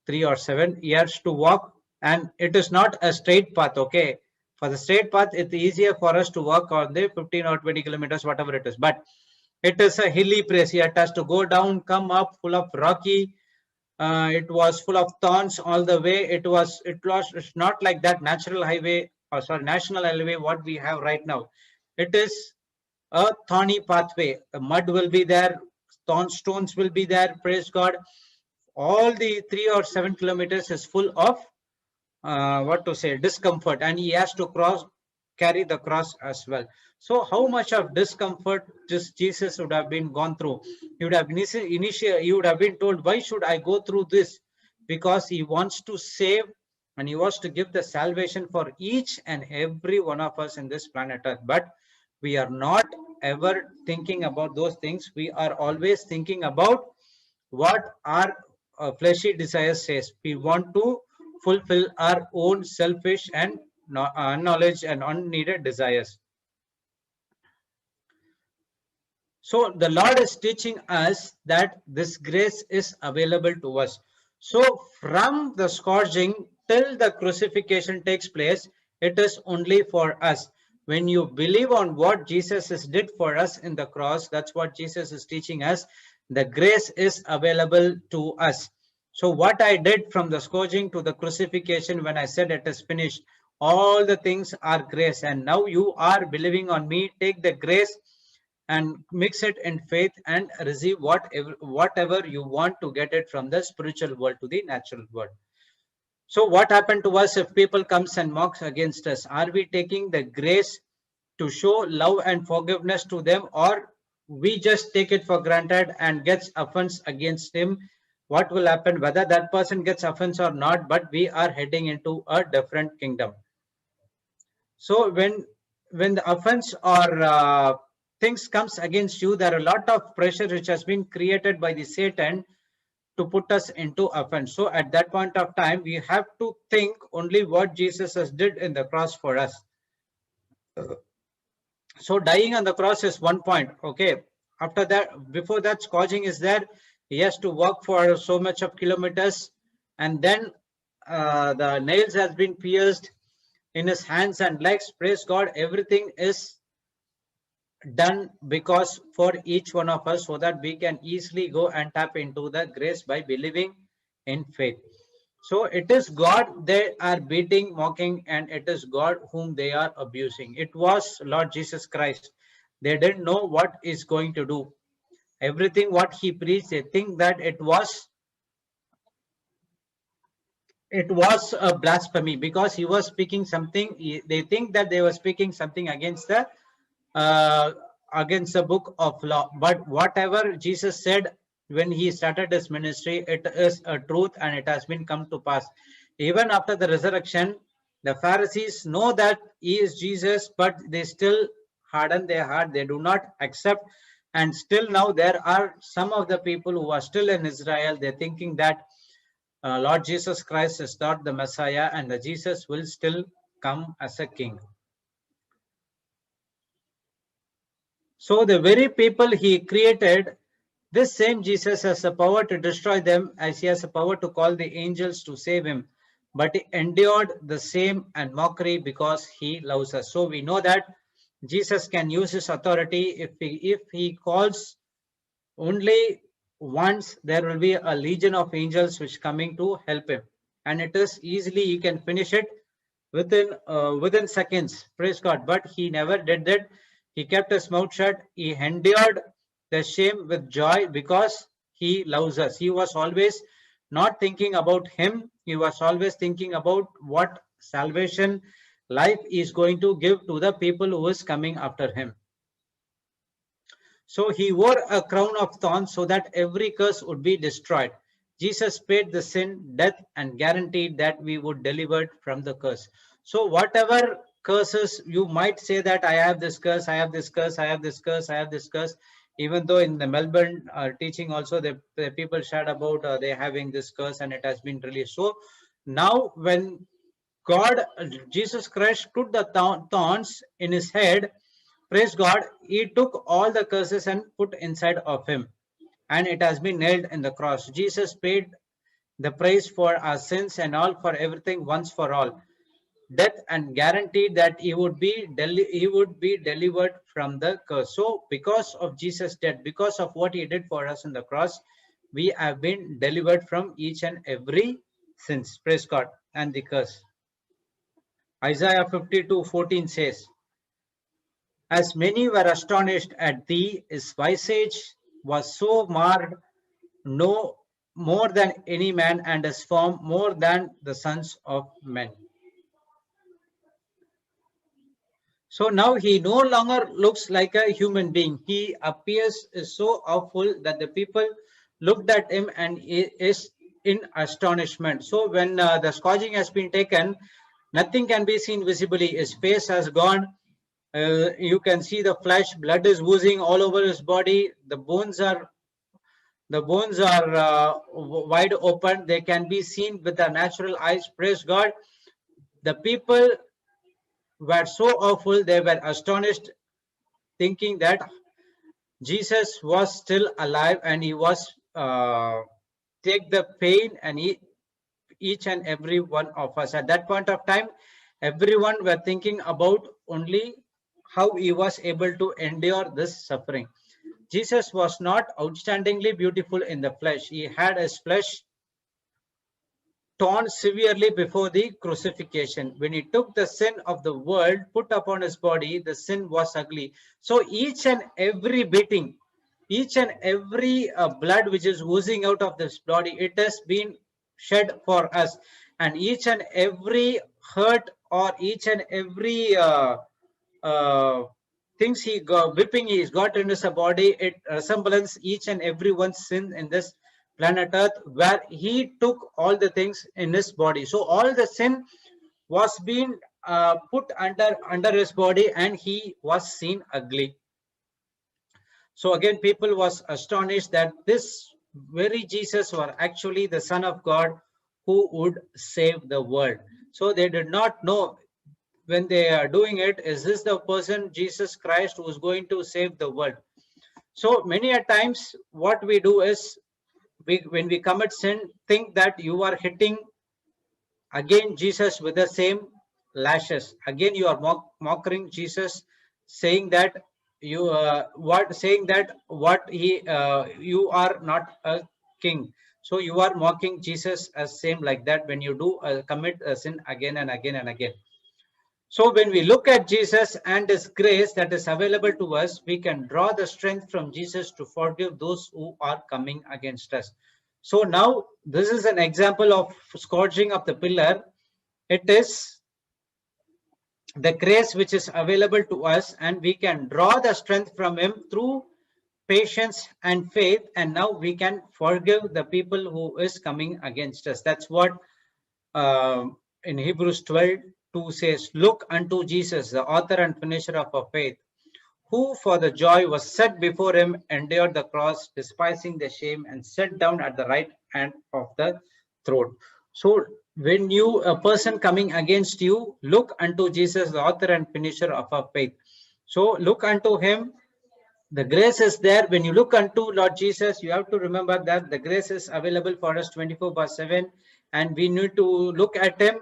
3 or 7 years to walk, and it is not a straight path. Okay, for the straight path it's easier for us to walk on the 15 or 20 kilometers, whatever it is, but it is a hilly place. It has to go down, come up, full of rocky. It was full of thorns all the way. It's not like that natural highway, or sorry, national highway what we have right now. It is a thorny pathway. The mud will be there, stones will be there. Praise God. All the 3 or 7 kilometers is full of what to say, discomfort, and he has to carry the cross as well. So how much of discomfort just Jesus would have been gone through? He would have he would have been told, why should I go through this? Because he wants to save, and he wants to give the salvation for each and every one of us in this planet earth. But we are not ever thinking about those things. We are always thinking about what our fleshy desires says. We want to fulfill our own selfish and knowledge and unneeded desires. So the Lord is teaching us that this grace is available to us. So from the scourging till the crucifixion takes place, it is only for us. When you believe on what Jesus did for us in the cross, that's what Jesus is teaching us. The grace is available to us. So what I did from the scourging to the crucifixion, when I said it is finished, all the things are grace. And now you are believing on me. Take the grace and mix it in faith and receive whatever you want to get it from the spiritual world to the natural world. So what happened to us if people comes and mocks against us? Are we taking the grace to show love and forgiveness to them, or we just take it for granted and gets offense against him? What will happen, whether that person gets offense or not, but we are heading into a different kingdom. So when the offense or things comes against you, there are a lot of pressure which has been created by the Satan to put us into offense. So at that point of time, we have to think only what Jesus has did in the cross for us. So dying on the cross is one point. Okay. After that, before that, scourging is there. He has to walk for so much of kilometers, and then the nails has been pierced in his hands and legs. Praise God. Everything is done because for each one of us, so that we can easily go and tap into the grace by believing in faith. So it is God they are beating, mocking, and it is God whom they are abusing. It was Lord Jesus Christ. They didn't know what is going to do. Everything what he preached, they think that it was a blasphemy because he was speaking something. They think that they were speaking something uh, against the book of law. But whatever Jesus said when he started his ministry, it is a truth and it has been come to pass. Even after the resurrection, the Pharisees know that he is Jesus, but they still harden their heart. They do not accept. And still now there are some of the people who are still in Israel. They're thinking that Lord Jesus Christ is not the Messiah and the Jesus will still come as a king. So the very people he created, this same Jesus has the power to destroy them as he has the power to call the angels to save him. But he endured the same and mockery because he loves us. So we know that Jesus can use his authority. If he calls only once, there will be a legion of angels which coming to help him. And it is easily, he can finish it within seconds. Praise God. But he never did that. He kept his mouth shut. He endured the shame with joy because he loves us. He was always not thinking about him. He was always thinking about what salvation life is going to give to the people who is coming after him. So he wore a crown of thorns so that every curse would be destroyed. Jesus paid the sin, death, and guaranteed that we would delivered from the curse. So whatever curses you might say that I have this curse, I have this curse, I have this curse, I have this curse. Even though in the Melbourne teaching also the people shared about they having this curse and it has been released. So now when God, Jesus Christ put the thorns in his head, praise God, he took all the curses and put inside of him. And it has been nailed in the cross. Jesus paid the price for our sins and all for everything once for all. Death and guaranteed that he would be delivered from the curse. So because of Jesus' death, because of what he did for us in the cross, we have been delivered from each and every sins. Praise God. And the curse. Isaiah 52:14 says, as many were astonished at thee, his visage was so marred, no more than any man, and his form more than the sons of men. So now he no longer looks like a human being. He appears so awful that the people looked at him and is in astonishment. So when the scourging has been taken, nothing can be seen visibly. His face has gone. You can see the flesh, blood is oozing all over his body. The bones are wide open. They can be seen with the natural eyes. Praise God. The people were so awful. They were astonished, thinking that Jesus was still alive and he was take the pain and each and every one of us. At that point of time, everyone were thinking about only how he was able to endure this suffering. Jesus was not outstandingly beautiful in the flesh. He had his flesh torn severely before the crucifixion. When he took the sin of the world, put upon his body, the sin was ugly. So each and every beating, each and every blood which is oozing out of this body, it has been shed for us. And each and every hurt or each and every things he got, whipping he's got in his body, it resembles each and everyone's sin in this planet Earth, where he took all the things in his body. So all the sin was being put under his body, and he was seen ugly. So again, people was astonished that this very Jesus were actually the Son of God who would save the world. So they did not know when they are doing it, is this the person Jesus Christ who is going to save the world? So many a times what we do is, when we commit sin, think that you are hitting again Jesus with the same lashes. Again you are mocking Jesus, saying that what he you are not a king. So you are mocking Jesus as same like that when you do commit a sin again and again and again. So when we look at Jesus and his grace that is available to us, we can draw the strength from Jesus to forgive those who are coming against us. So now this is an example of scourging of the pillar. It is the grace which is available to us, and we can draw the strength from him through patience and faith, and now we can forgive the people who is coming against us. That's what in Hebrews 12:2 says, look unto Jesus, the author and finisher of our faith, who for the joy was set before him endured the cross, despising the shame, and sat down at the right hand of the throne. So when a person coming against you, look unto Jesus, the author and finisher of our faith. So look unto him. The grace is there. When you look unto Lord Jesus, you have to remember that the grace is available for us 24/7, and we need to look at him,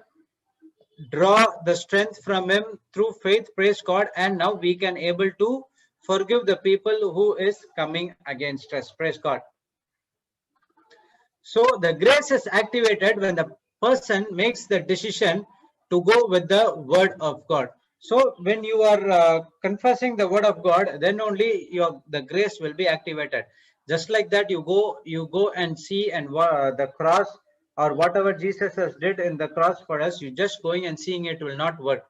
draw the strength from him through faith, praise God, and now we can able to forgive the people who is coming against us, praise God. So the grace is activated when the person makes the decision to go with the word of God. So when you are confessing the word of God, then only the grace will be activated. Just like that, you go and see and the cross or whatever Jesus has did in the cross for us, you just going and seeing it will not work.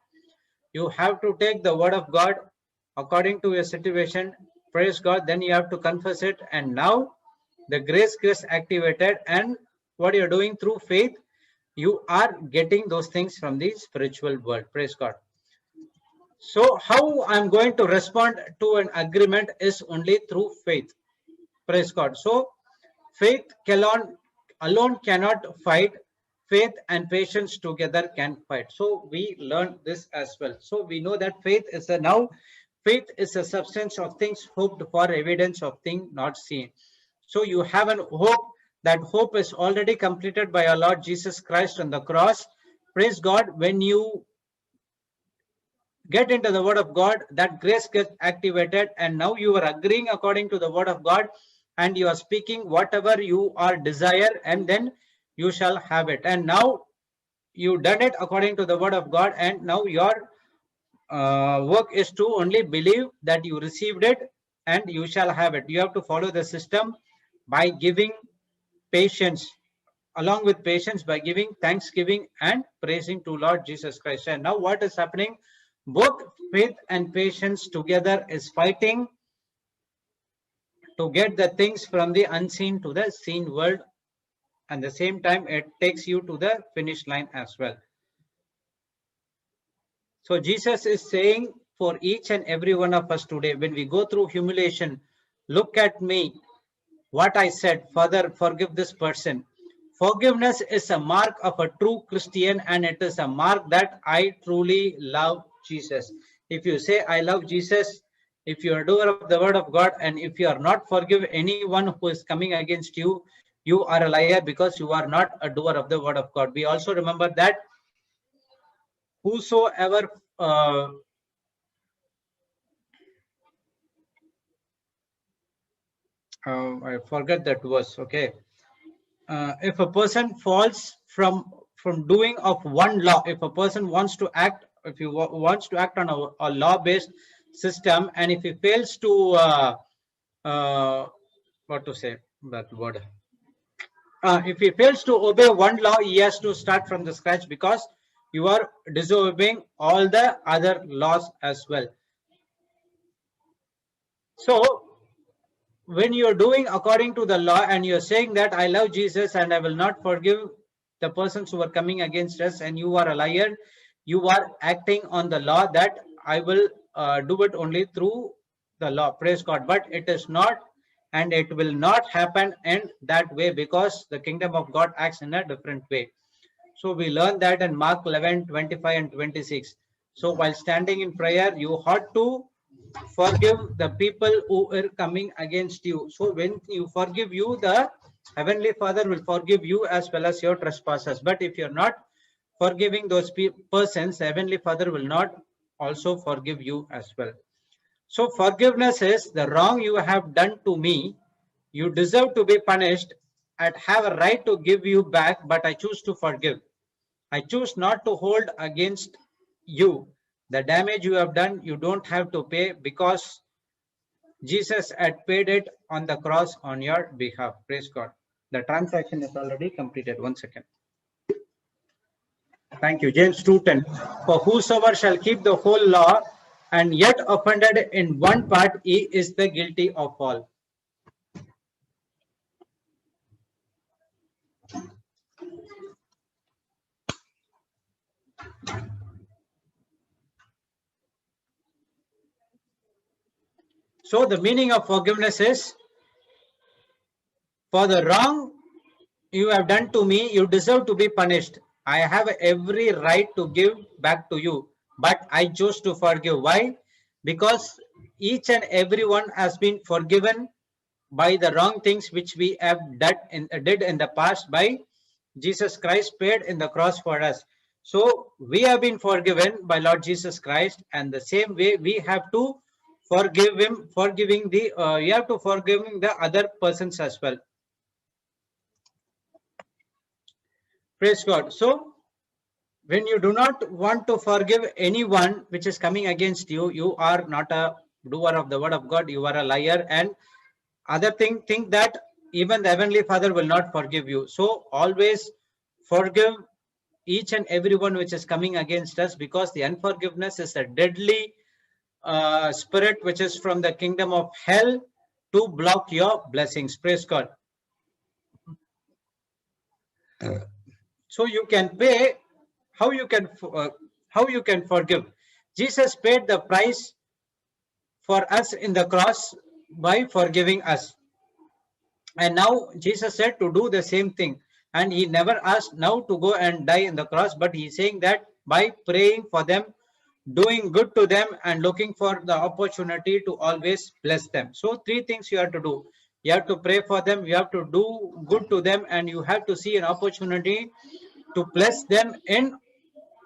You have to take the word of God according to your situation, praise God, then you have to confess it, and now the grace gets activated, and what you're doing through faith, you are getting those things from the spiritual world, praise God. So how I'm going to respond to an agreement is only through faith, praise God. So faith alone cannot fight. Faith and patience together can fight. So we learn this as well. So we know that faith is a substance of things hoped for, evidence of things not seen. So you have an hope. That hope is already completed by our Lord Jesus Christ on the cross. Praise God. When you get into the word of God, that grace gets activated, and now you are agreeing according to the word of God, and you are speaking whatever you are desire, and then you shall have it. And now you done it according to the word of God, and now your work is to only believe that you received it and you shall have it. You have to follow the system by giving patience, along with patience by giving thanksgiving and praising to Lord Jesus Christ. And now what is happening? Both faith and patience together is fighting to get the things from the unseen to the seen world. And the same time, it takes you to the finish line as well. So Jesus is saying for each and every one of us today, when we go through humiliation, look at me, what I said, Father, forgive this person. Forgiveness is a mark of a true Christian, and it is a mark that I truly love Jesus. If you say, I love Jesus, if you are a doer of the word of God, and if you are not forgive anyone who is coming against you, you are a liar because you are not a doer of the word of God. We also remember that whosoever I forget that verse. Okay, if a person falls from doing of one law, if a person wants to act, if he wants to act on a law-based system, and if he fails to what to say that word, if he fails to obey one law, he has to start from the scratch because you are disobeying all the other laws as well. So when you're doing according to the law and you're saying that I love Jesus and I will not forgive the persons who are coming against us, and you are a liar, you are acting on the law that I will do it only through the law. Praise God. But it is not, and it will not happen in that way, because the kingdom of God acts in a different way. So we learn that in Mark 11, 25 and 26. So while standing in prayer, you ought to forgive the people who are coming against you. So when you forgive you, the Heavenly Father will forgive you as well as your trespasses. But if you're not forgiving those persons, the Heavenly Father will not also forgive you as well. So forgiveness is the wrong you have done to me. You deserve to be punished. I have a right to give you back, but I choose to forgive. I choose not to hold against you. The damage you have done, you don't have to pay, because Jesus had paid it on the cross on your behalf. Praise God. The transaction is already completed. 1 second. Thank you. James 2:10. For whosoever shall keep the whole law and yet offended in one part, he is the guilty of all. So the meaning of forgiveness is, for the wrong you have done to me, you deserve to be punished. I have every right to give back to you, but I chose to forgive. Why? Because each and everyone has been forgiven by the wrong things which we have did in the past, by Jesus Christ paid in the cross for us. So we have been forgiven by Lord Jesus Christ, and the same way we have to forgive him, forgiving the we have to forgiving the other persons as well. Praise God. So when you do not want to forgive anyone which is coming against you, you are not a doer of the word of God, you are a liar. And other thing, think that even the Heavenly Father will not forgive you. So always forgive each and everyone which is coming against us, because the unforgiveness is a deadly spirit which is from the kingdom of hell to block your blessings. Praise God. So you can pay. How you can forgive? Jesus paid the price for us in the cross by forgiving us. And now Jesus said to do the same thing. And he never asked now to go and die in the cross, but he's saying that by praying for them, doing good to them, and looking for the opportunity to always bless them. So three things you have to do. You have to pray for them, you have to do good to them, and you have to see an opportunity to bless them in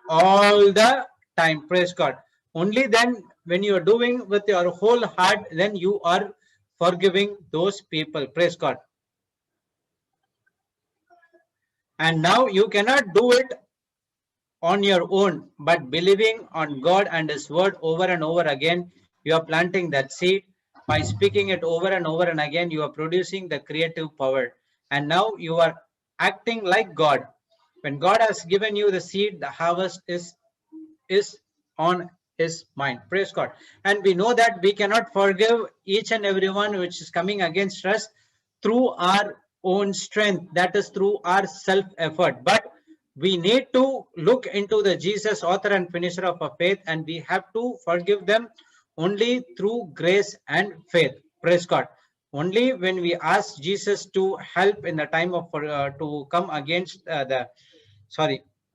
all the time. Praise God. Only then, when you are doing with your whole heart, then you are forgiving those people. Praise God. And now you cannot do it on your own, but believing on God and His word over and over again, you are planting that seed. By speaking it over and over and again, you are producing the creative power. And now you are acting like God. When God has given you the seed, the harvest is on His mind. Praise God. And we know that we cannot forgive each and everyone which is coming against us through our own strength, that is through our self effort. But we need to look into the Jesus, author and finisher of our faith, and we have to forgive them only through grace and faith. Praise God. Only when we ask Jesus to help in the time of to come against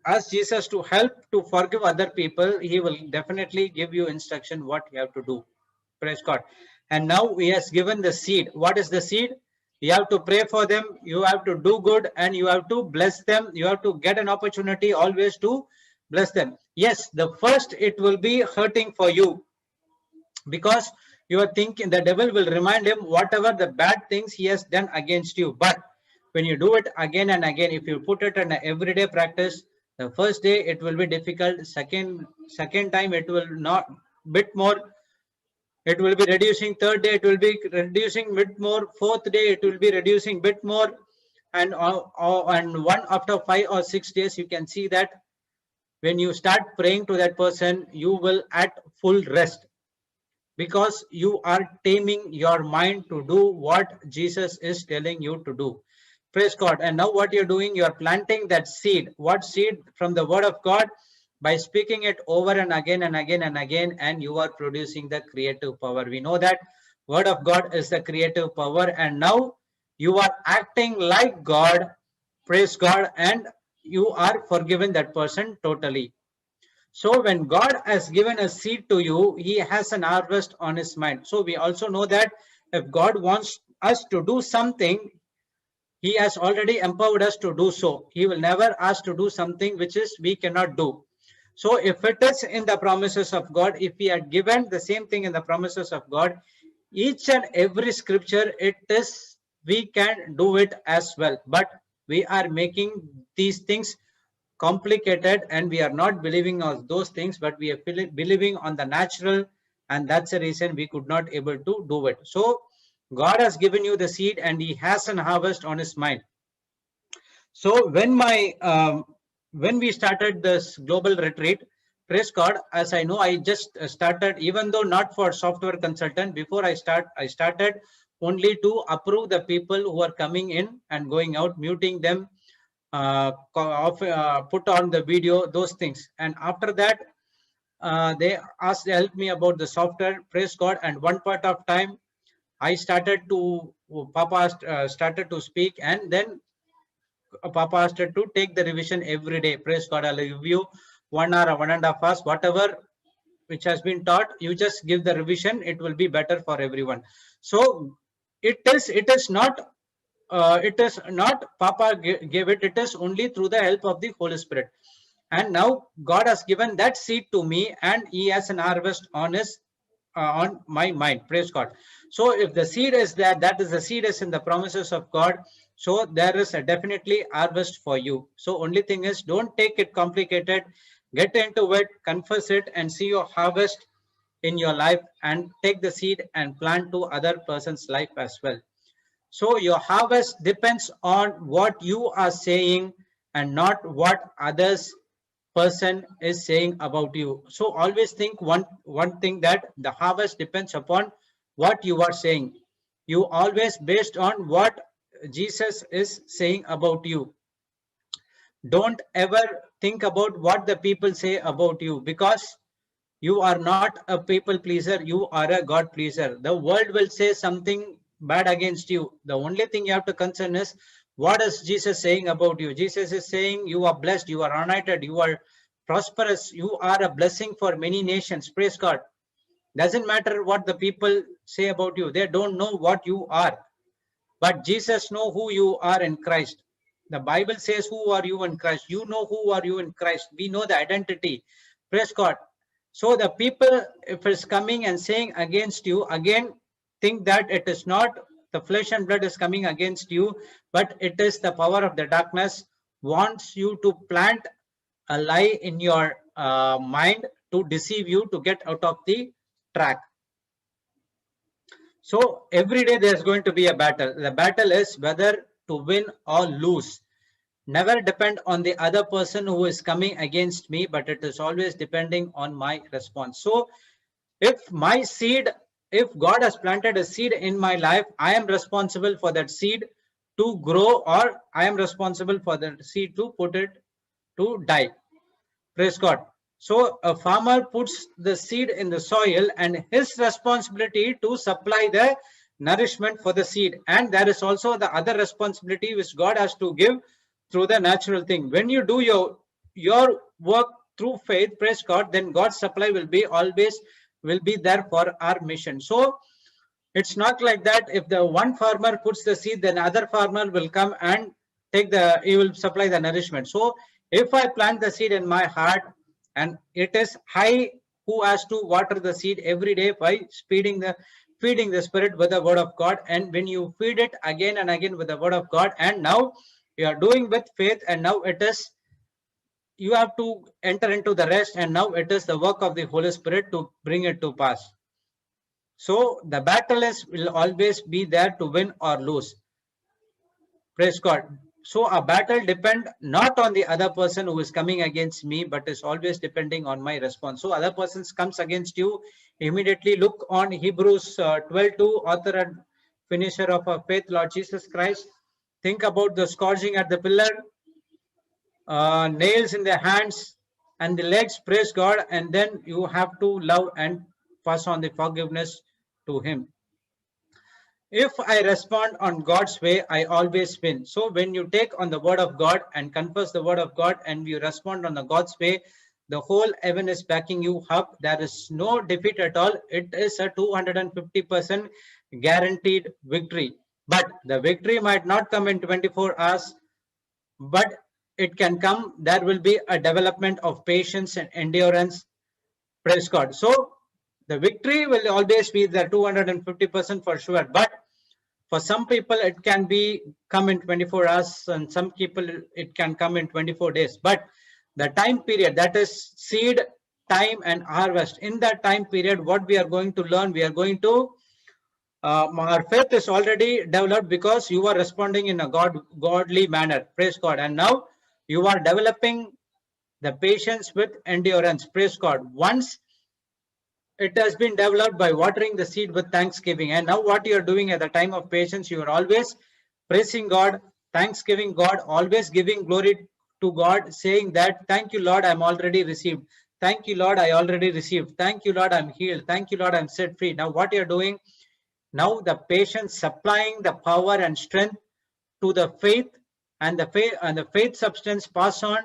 ask Jesus to help to forgive other people, he will definitely give you instruction what you have to do. Praise God. And now he has given the seed. What is the seed? You have to pray for them, you have to do good, and you have to bless them. You have to get an opportunity always to bless them. Yes, the first it will be hurting for you, because you are thinking the devil will remind him whatever the bad things he has done against you. But when you do it again and again, if you put it in an everyday practice, the first day it will be difficult, second time it will not bit more, it will be reducing, third day it will be reducing bit more, fourth day it will be reducing bit more, and one after 5 or 6 days you can see that when you start praying to that person, you will at full rest, because you are taming your mind to do what Jesus is telling you to do. Praise God. And now what you're doing, you're planting that seed. What seed? From the word of God. by speaking it over and again and again and again, and you are producing the creative power. We know that word of God is the creative power, and now you are acting like God, praise God, and you are forgiven that person totally. So when God has given a seed to you, he has an harvest on his mind. So we also know that if God wants us to do something, he has already empowered us to do so. He will never ask to do something which is we cannot do. So if it is in the promises of God, if we are given the same thing in the promises of God, each and every scripture, it is, we can do it as well. But we are making these things complicated, and we are not believing on those things, but we are believing on the natural, and that's the reason we could not able to do it. So God has given you the seed, and he has an harvest on his mind. So when we started this global retreat, praise God, as I know, I just started, even though not for software consultant. Before I started only to approve the people who are coming in and going out, muting them, put on the video, those things. And after that, they helped me about the software, praise God. And one part of time, I started to, Papa started to speak, and then Papa started to take the revision every day. Praise God, I'll give you 1 hour or 1.5 hours, whatever which has been taught, you just give the revision, it will be better for everyone. So it is not Papa gave it, it is only through the help of the Holy Spirit. And now God has given that seed to me, and he has an harvest on his on my mind, praise God. So if the seed is there, that is, the seed is in the promises of God, so there is a definitely harvest for you. So only thing is, don't take it complicated, get into it, confess it, and see your harvest in your life, and take the seed and plant to other person's life as well. So your harvest depends on what you are saying, and not what others person is saying about you. So always think one thing, that the harvest depends upon what you are saying. You always based on what Jesus is saying about you. Don't ever think about what the people say about you, because you are not a people pleaser, you are a God pleaser. The world will say something bad against you. The only thing you have to concern is, what is Jesus saying about you? Jesus is saying you are blessed, you are anointed, you are prosperous, you are a blessing for many nations. Praise God. Doesn't matter what the people say about you, they don't know what you are, but Jesus knows who you are in Christ. The Bible says, who are you in Christ? You know who are you in Christ. We know the identity. Praise God. So the people, if it's coming and saying against you, again, think that it is not the flesh and blood is coming against you, but it is the power of the darkness wants you to plant a lie in your mind to deceive you, to get out of the track. So every day there's going to be a battle. The battle is whether to win or lose. Never depend on the other person who is coming against me, but it is always depending on my response. So if my seed, if God has planted a seed in my life, I am responsible for that seed to grow, or I am responsible for that seed to put it to die. Praise God. So a farmer puts the seed in the soil, and his responsibility to supply the nourishment for the seed. And there is also the other responsibility which God has to give through the natural thing. When you do your work through faith, praise God, then God's supply will be always will be there for our mission. So it's not like that if the one farmer puts the seed, then other farmer will come and he will supply the nourishment. So if I plant the seed in my heart, and it is who has to water the seed every day by feeding the spirit with the word of God. And when you feed it again and again with the word of God, and now you are doing with faith, and now it is, you have to enter into the rest, and now it is the work of the Holy Spirit to bring it to pass. So the battle will always be there to win or lose. Praise God. So a battle depend not on the other person who is coming against me, but is always depending on my response. So other persons comes against you, immediately look on Hebrews 12:2, author and finisher of our faith, Lord Jesus Christ. Think about the scourging at the pillar, nails in their hands, and the legs, praise God, and then you have to love and pass on the forgiveness to him. If I respond on God's way, I always win. So when you take on the word of God and confess the word of God and you respond on the God's way, the whole heaven is backing you up. There is no defeat at all. It is a 250% guaranteed victory. But the victory might not come in 24 hours, but it can come. There will be a development of patience and endurance. Praise God. So the victory will always be the 250% for sure. But for some people it can be come in 24 hours, and some people it can come in 24 days. But the time period, that is seed time and harvest, in that time period what we are going to learn, we are going to our faith is already developed because you are responding in a godly manner. Praise God. And now you are developing the patience with endurance. Praise God. Once it has been developed by watering the seed with thanksgiving, and now what you are doing at the time of patience, you are always praising God, thanksgiving God, always giving glory to God, saying that thank you Lord, I'm already received, thank you Lord, I already received, thank you Lord, I'm healed, thank you Lord, I'm set free. Now what you're doing now, the patience supplying the power and strength to the faith, and the faith substance pass on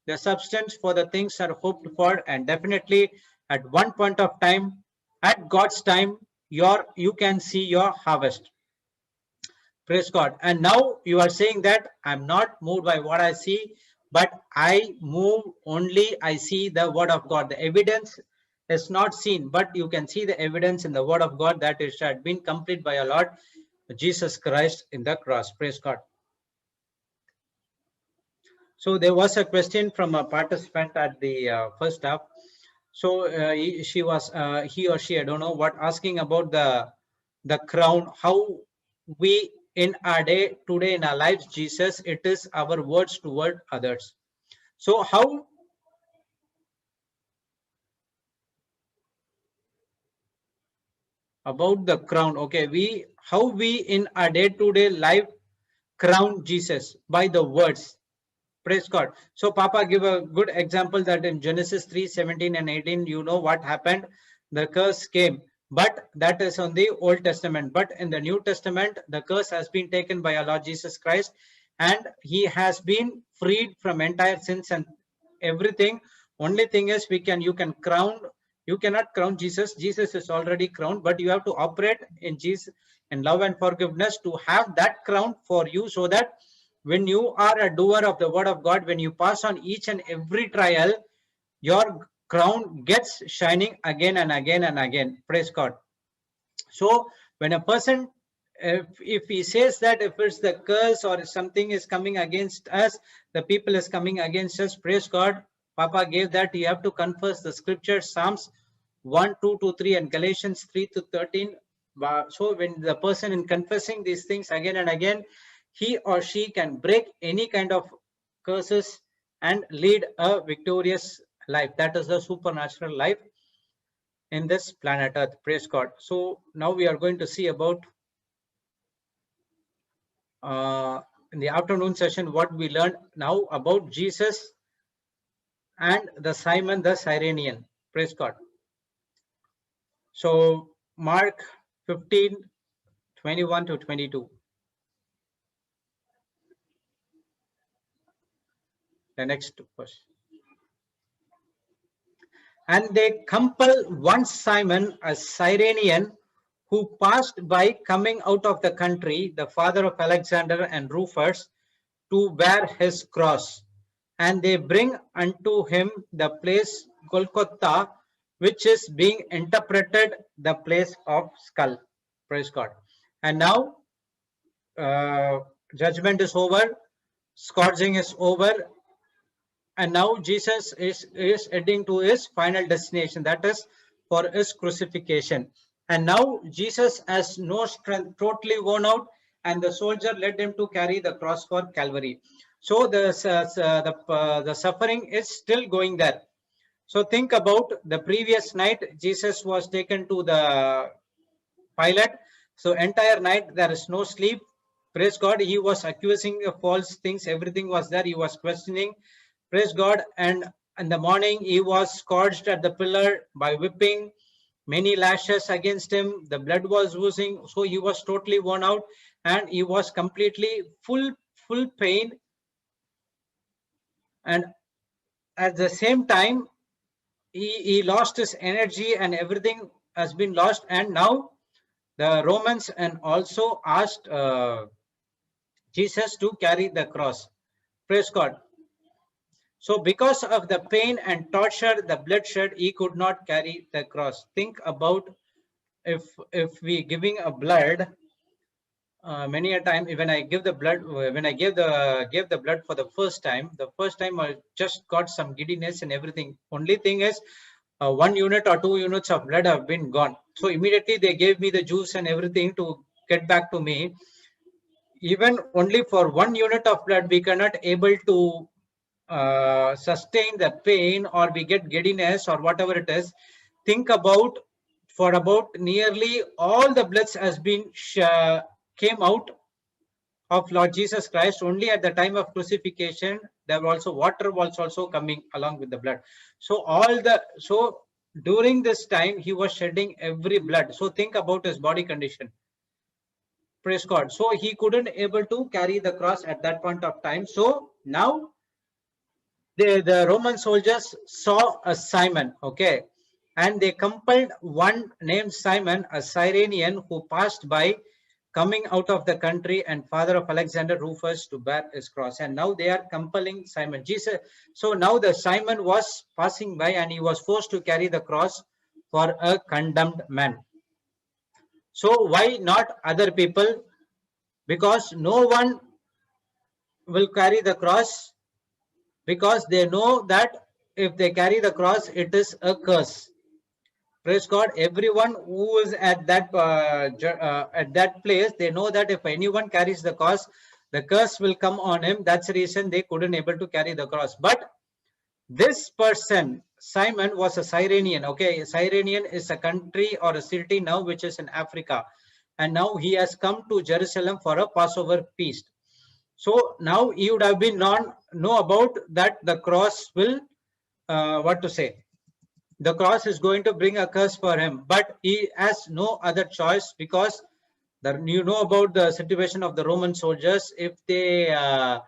the substance for the things are hoped for. And definitely at one point of time, at God's time, you can see your harvest. Praise God. And now you are saying that I'm not moved by what I see, but I move only, I see the word of God. The evidence is not seen, but you can see the evidence in the word of God that it had been completed by our Lord Jesus Christ in the cross. Praise God. So there was a question from a participant at the first half. So he or she, I don't know what, asking about the crown, how we in our day today in our lives, Jesus, it is our words toward others. So how about the crown? Okay, how we in our day-to-day life crown Jesus by the words. Praise God. So Papa give a good example that in Genesis 3:17 and 18, you know what happened. The curse came, but that is on the Old Testament. But in the New Testament, the curse has been taken by our Lord Jesus Christ, and he has been freed from entire sins and everything. Only thing is you cannot crown Jesus. Jesus is already crowned, but you have to operate in Jesus in love and forgiveness to have that crown for you, so that when you are a doer of the word of God, when you pass on each and every trial, your crown gets shining again and again and again. Praise God. So when a person, if he says that if it's the curse or something is coming against us, the people is coming against us, praise God, Papa gave that you have to confess the scriptures, Psalms 1, 2 to 3 and Galatians 3 to 13. So when the person in confessing these things again and again, he or she can break any kind of curses and lead a victorious life. That is the supernatural life in this planet Earth. Praise God. So now we are going to see about in the afternoon session what we learned now about Jesus and the Simon the Cyrenian. Praise God. So Mark 15, 21 to 22. The next verse. And they compel one Simon, a Cyrenian, who passed by coming out of the country, the father of Alexander and Rufus, to bear his cross. And they bring unto him the place Golgotha, which is being interpreted the place of skull. Praise God. And now judgment is over, scourging is over, and now Jesus is heading to his final destination, that is for his crucifixion. And now Jesus has no strength, totally worn out, and the soldier led him to carry the cross for Calvary. So the suffering is still going there. So think about the previous night, Jesus was taken to the Pilate. So entire night there is no sleep. Praise God. He was accusing false things. Everything was there. He was questioning. Praise God. And in the morning he was scourged at the pillar by whipping, many lashes against him, the blood was oozing, so he was totally worn out and he was completely full pain, and at the same time he lost his energy and everything has been lost. And now the Romans and also asked Jesus to carry the cross. Praise God. So because of the pain and torture, the bloodshed, he could not carry the cross. Think about if we giving a blood, many a time when I give the blood, when I gave the blood for the first time I just got some giddiness and everything. Only thing is 1 unit or 2 units of blood have been gone. So immediately they gave me the juice and everything to get back to me. Even only for 1 unit of blood, we cannot able to sustain the pain, or we get giddiness or whatever it is. Think about, for about nearly all the bloods has been came out of Lord Jesus Christ. Only at the time of crucifixion, there was also water was also coming along with the blood. So during this time he was shedding every blood. So think about his body condition. Praise God. So he couldn't able to carry the cross at that point of time. So now the Roman soldiers saw a Simon, okay, and they compelled one named Simon, a Cyrenian, who passed by, coming out of the country, and father of Alexander Rufus, to bear his cross. And now they are compelling Simon. Jesus. So now the Simon was passing by and he was forced to carry the cross for a condemned man. So why not other people? Because no one will carry the cross, because they know that if they carry the cross, it is a curse. Praise God. Everyone who is at that place, they know that if anyone carries the cross, the curse will come on him. That's the reason they couldn't able to carry the cross. But this person, Simon, was a Cyrenian. Okay, Cyrenian is a country or a city now which is in Africa, and now he has come to Jerusalem for a Passover feast. So now he would have been know about that the cross will, the cross is going to bring a curse for him, but he has no other choice, because you know about the situation of the Roman soldiers. If they are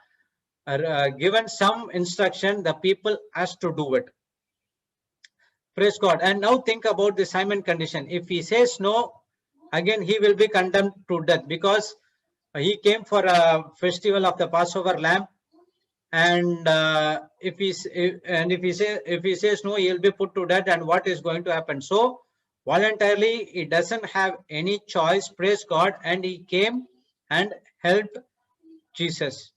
given some instruction, the people has to do it. Praise God. And now think about the Simon condition. If he says no, again he will be condemned to death, because he came for a festival of the Passover lamb, and if he says no, he'll be put to death. And what is going to happen? So voluntarily he doesn't have any choice. Praise God. And he came and helped Jesus.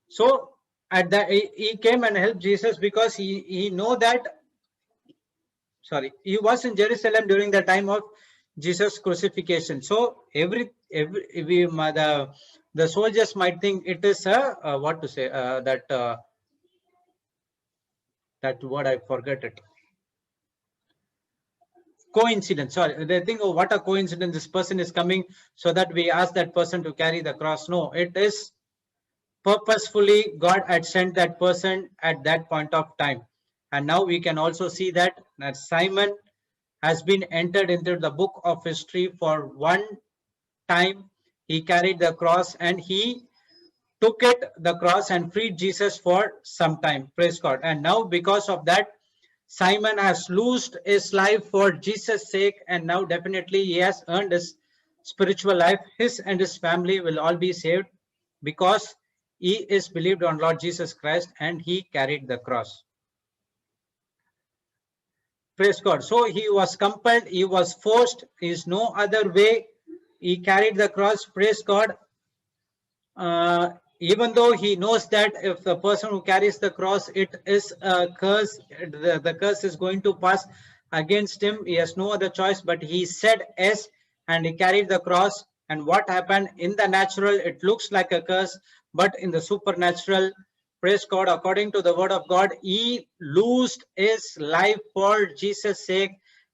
So at that he came and helped Jesus, because he know that, he was in Jerusalem during the time of Jesus crucifixion. So the soldiers might think it is a that word I forget it. Coincidence. Sorry, they think, oh, what a coincidence! This person is coming, so that we ask that person to carry the cross. No, it is purposefully God had sent that person at that point of time. And now we can also see that Simon has been entered into the book of history for one time. He carried the cross and he took the cross and freed Jesus for some time. Praise God. And now because of that, Simon has lost his life for Jesus' sake, and now definitely he has earned his spiritual life. His and his family will all be saved, because he is believed on Lord Jesus Christ and he carried the cross. Praise God. So he was compelled, he was forced, there is no other way. He carried the cross. Praise God. Even though he knows that if the person who carries the cross, it is a curse, the curse is going to pass against him. He has no other choice, but he said yes, and he carried the cross. And what happened in the natural, it looks like a curse, but in the supernatural, praise God, according to the word of God, he lost his life for Jesus' sake,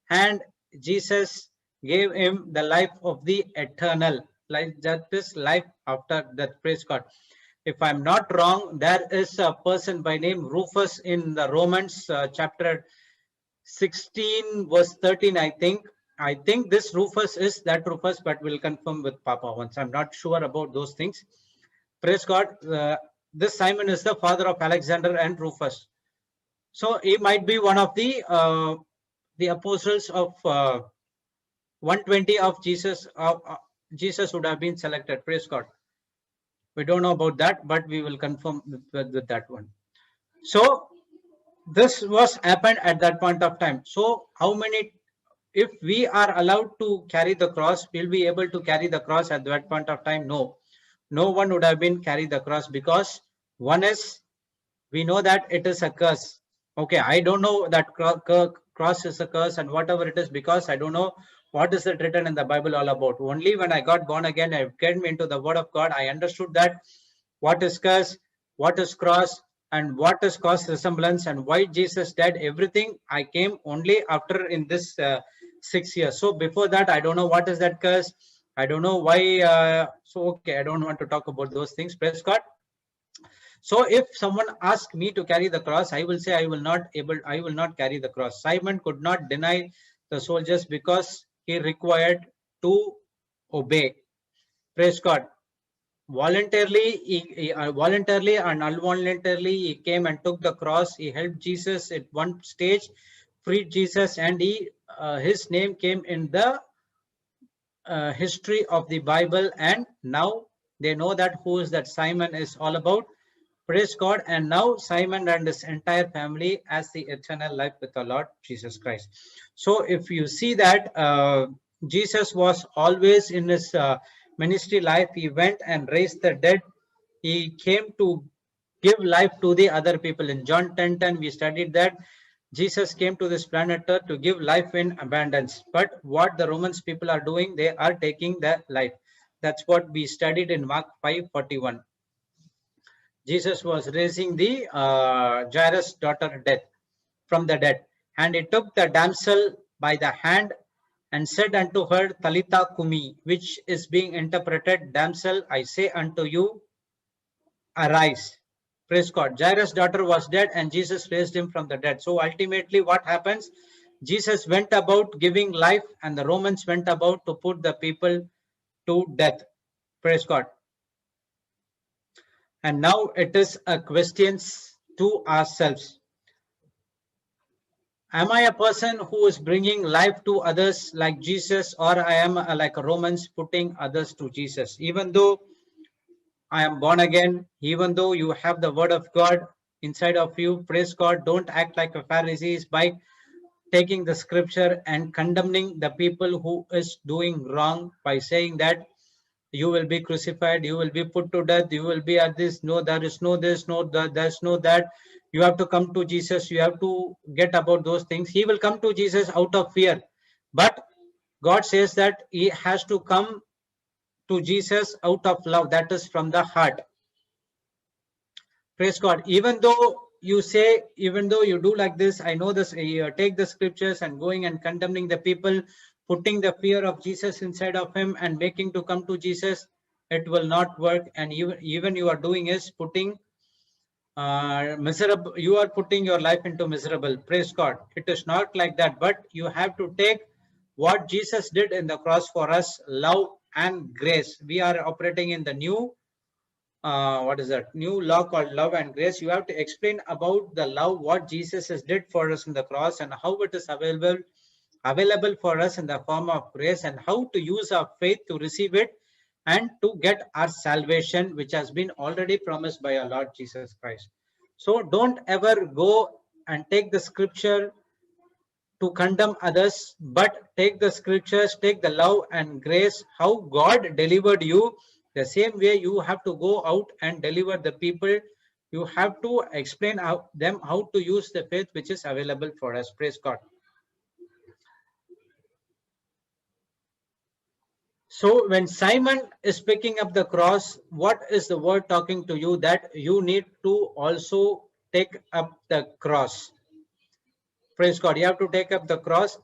and Jesus gave him the life of the eternal life, that is life after death. Praise God. If I'm not wrong, there is a person by name Rufus in the Romans chapter 16 verse 13, I think. I think this Rufus is that Rufus, but we'll confirm with Papa once. I'm not sure about those things. Praise God. This Simon is the father of Alexander and Rufus. So he might be one of the apostles of 120 of Jesus. Jesus would have been selected. Praise God. We don't know about that, but we will confirm with that one. So this was happened at that point of time. So how many, if we are allowed to carry the cross, we'll be able to carry the cross at that point of time? No, no one would have been carry the cross, because one is, we know that it is a curse. Okay, I don't know that cross is a curse and whatever it is, because I don't know what is it written in the Bible all about. Only when I got born again, I came into the Word of God, I understood that what is curse, what is cross, and what is cause resemblance, and why Jesus died. Everything I came only after in this 6 years. So before that, I don't know what is that curse. I don't know why. So okay, I don't want to talk about those things. Praise God. So if someone asks me to carry the cross, I will say I will not carry the cross. Simon could not deny the soldiers because he required to obey. Praise God. Voluntarily and involuntarily, he came and took the cross. He helped Jesus at one stage, freed Jesus, and his name came in the history of the Bible. And now they know that who is that Simon is all about. Praise God. And now Simon and his entire family has the eternal life with the Lord Jesus Christ. So if you see that Jesus was always in his ministry life, he went and raised the dead. He came to give life to the other people. In John 10:10, we studied that Jesus came to this planet Earth to give life in abundance. But what the Romans people are doing, they are taking their life. That's what we studied in Mark 5:41. Jesus was raising the Jairus' daughter from the dead. And he took the damsel by the hand and said unto her, Talitha Kumi, which is being interpreted, damsel, I say unto you, arise. Praise God. Jairus' daughter was dead and Jesus raised him from the dead. So ultimately what happens? Jesus went about giving life and the Romans went about to put the people to death. Praise God. And now it is a question to ourselves. Am I a person who is bringing life to others like Jesus, or I am like Romans putting others to Jesus? Even though I am born again, even though you have the word of God inside of you, praise God, don't act like a Pharisees by taking the scripture and condemning the people who is doing wrong by saying that you will be crucified, you will be put to death, you will be at this, no, there is no this, no, there's no that. You have to come to Jesus, you have to get about those things. He will come to Jesus out of fear. But God says that he has to come to Jesus out of love, that is from the heart. Praise God. Even though you say, even though you do like this, I know this, you take the scriptures and going and condemning the people, putting the fear of Jesus inside of him and making to come to Jesus, it will not work. And even you are doing is putting miserable, you are putting your life into miserable. Praise God. It is not like that, but you have to take what Jesus did in the cross for us, love and grace. We are operating in the new what is that new law called love and grace. You have to explain about the love, what Jesus has did for us in the cross, and how it is available for us in the form of grace, and how to use our faith to receive it and to get our salvation, which has been already promised by our Lord Jesus Christ. So don't ever go and take the scripture to condemn others, but take the scriptures, take the love and grace, how God delivered you. The same way you have to go out and deliver the people. You have to explain them how to use the faith which is available for us. Praise God. So when Simon is picking up the cross, what is the word talking to you? That you need to also take up the cross. Praise God. You have to take up the cross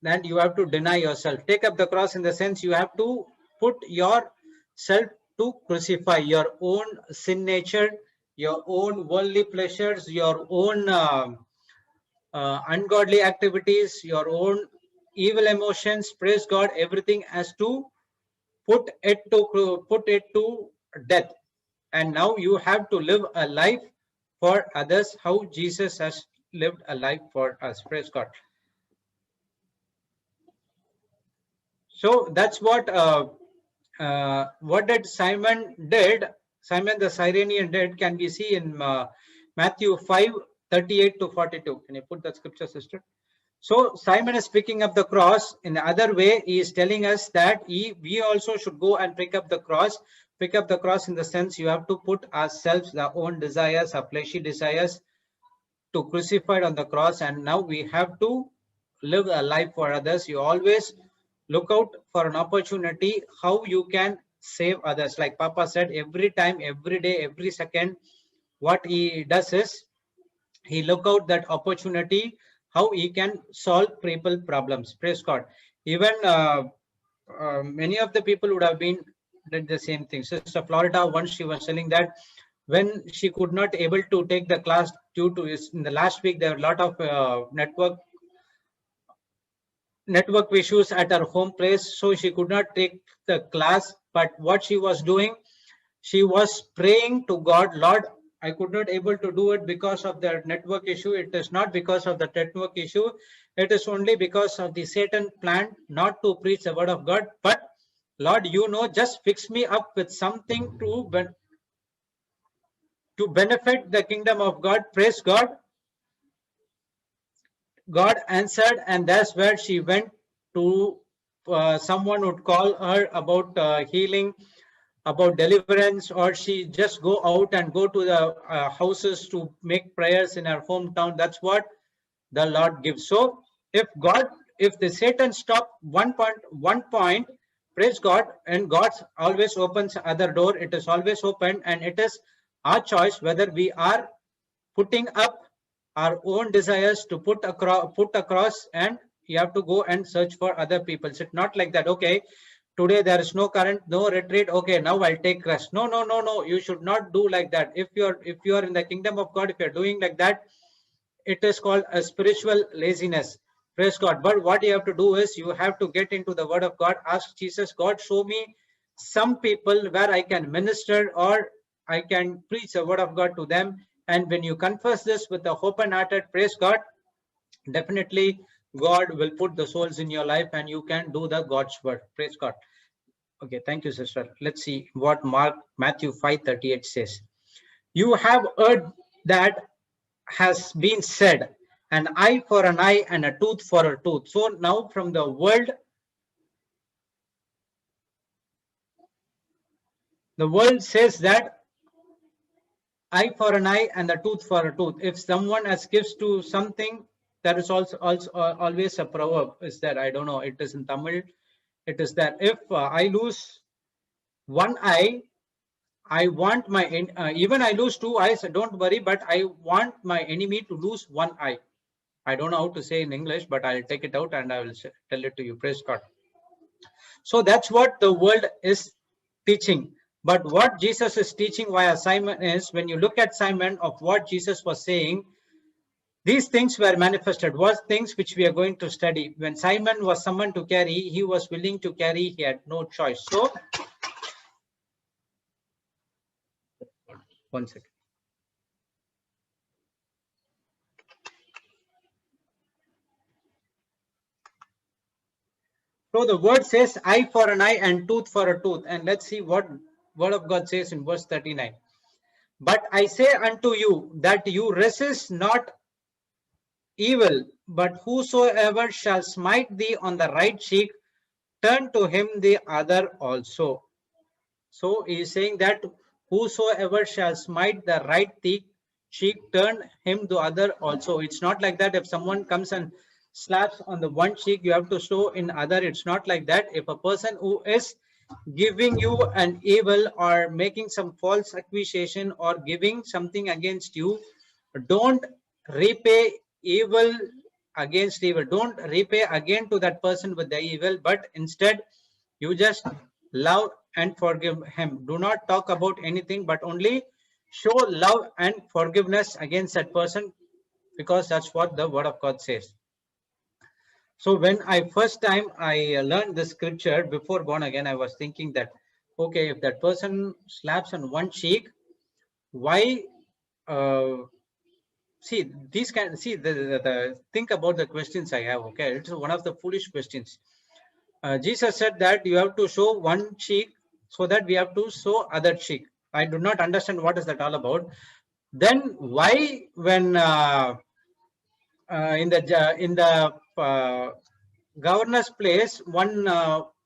and you have to deny yourself. Take up the cross in the sense you have to put yourself to crucify your own sin nature, your own worldly pleasures, your own ungodly activities, your own evil emotions. Praise God, everything has to put it to death. And now you have to live a life for others, how Jesus has lived a life for us. Praise God. So that's what did Simon did. Simon the Cyrenian did. Can we see in Matthew 5:38 to 42? Can you put that scripture, sister? So Simon is picking up the cross. In the other way, he is telling us that we also should go and pick up the cross. Pick up the cross in the sense you have to put ourselves, our own desires, our fleshy desires, to crucified on the cross, and now we have to live a life for others. You always look out for an opportunity how you can save others. Like Papa said, every time, every day, every second, what he does is he look out that opportunity how he can solve people problems. Praise God. Even many of the people would have been did the same thing. Sister Florida, once she was telling that when she could not able to take the class due to in the last week there were a lot of network issues at her home place, so she could not take the class. But what she was doing, she was praying to God, Lord, I could not able to do it because of the network issue. It is not because of the network issue. It is only because of the Satan plan not to preach the word of God. But Lord, you know, just fix me up with something to benefit the kingdom of God. Praise God. God answered, and that's where she went to. Someone would call her about healing, about deliverance, or she just go out and go to the houses to make prayers in her hometown. That's what the Lord gives. So if the Satan stop one point, praise God, and God always opens other door. It is always open, and it is our choice whether we are putting up our own desires to put across, and you have to go and search for other people. It's not like that. Okay, today there is no current, no retreat. Okay, now I'll take rest. No, no, no, no. You should not do like that. If you are in the kingdom of God, if you're doing like that, it is called a spiritual laziness. Praise God. But what you have to do is you have to get into the word of God. Ask Jesus, God, show me some people where I can minister or I can preach the word of God to them. And when you confess this with the open hearted, praise God, definitely God will put the souls in your life and you can do the God's word. Praise God. Okay, thank you, sister. Let's see what Matthew 5:38 says. You have heard that has been said, an eye for an eye and a tooth for a tooth. So now from the world says that eye for an eye and a tooth for a tooth. If someone has gives to something, there is also always a proverb is that, I don't know, it is in Tamil. It is that if I lose one eye, I want my even I lose two eyes, don't worry, but I want my enemy to lose one eye. I don't know how to say in English, but I'll take it out and I will tell it to you. Praise God. So that's what the world is teaching. But what Jesus is teaching via Simon is, when you look at Simon of what Jesus was saying, these things were manifested, was things which we are going to study. When Simon was summoned to carry, he was willing to carry, he had no choice. So, one second. So the word says eye for an eye and tooth for a tooth. And let's see what word of God says in verse 39. But I say unto you that you resist not evil, but whosoever shall smite thee on the right cheek, turn to him the other also. So he is saying that whosoever shall smite the right cheek, turn him the other also. It's not like that if someone comes and slaps on the one cheek, you have to show in other. It's not like that. If a person who is giving you an evil or making some false accusation or giving something against you, don't repay evil against evil. Don't repay again to that person with the evil, but instead you just love and forgive him. Do not talk about anything, but only show love and forgiveness against that person, because that's what the word of God says. So when I first time I learned this scripture before born again, I was thinking that, okay, if that person slaps on one cheek, why see these kind, see the think about the questions I have. Okay, it's one of the foolish questions. Jesus said that you have to show one cheek so that we have to show other cheek. I do not understand what is that all about. Then why when in the governor's place, one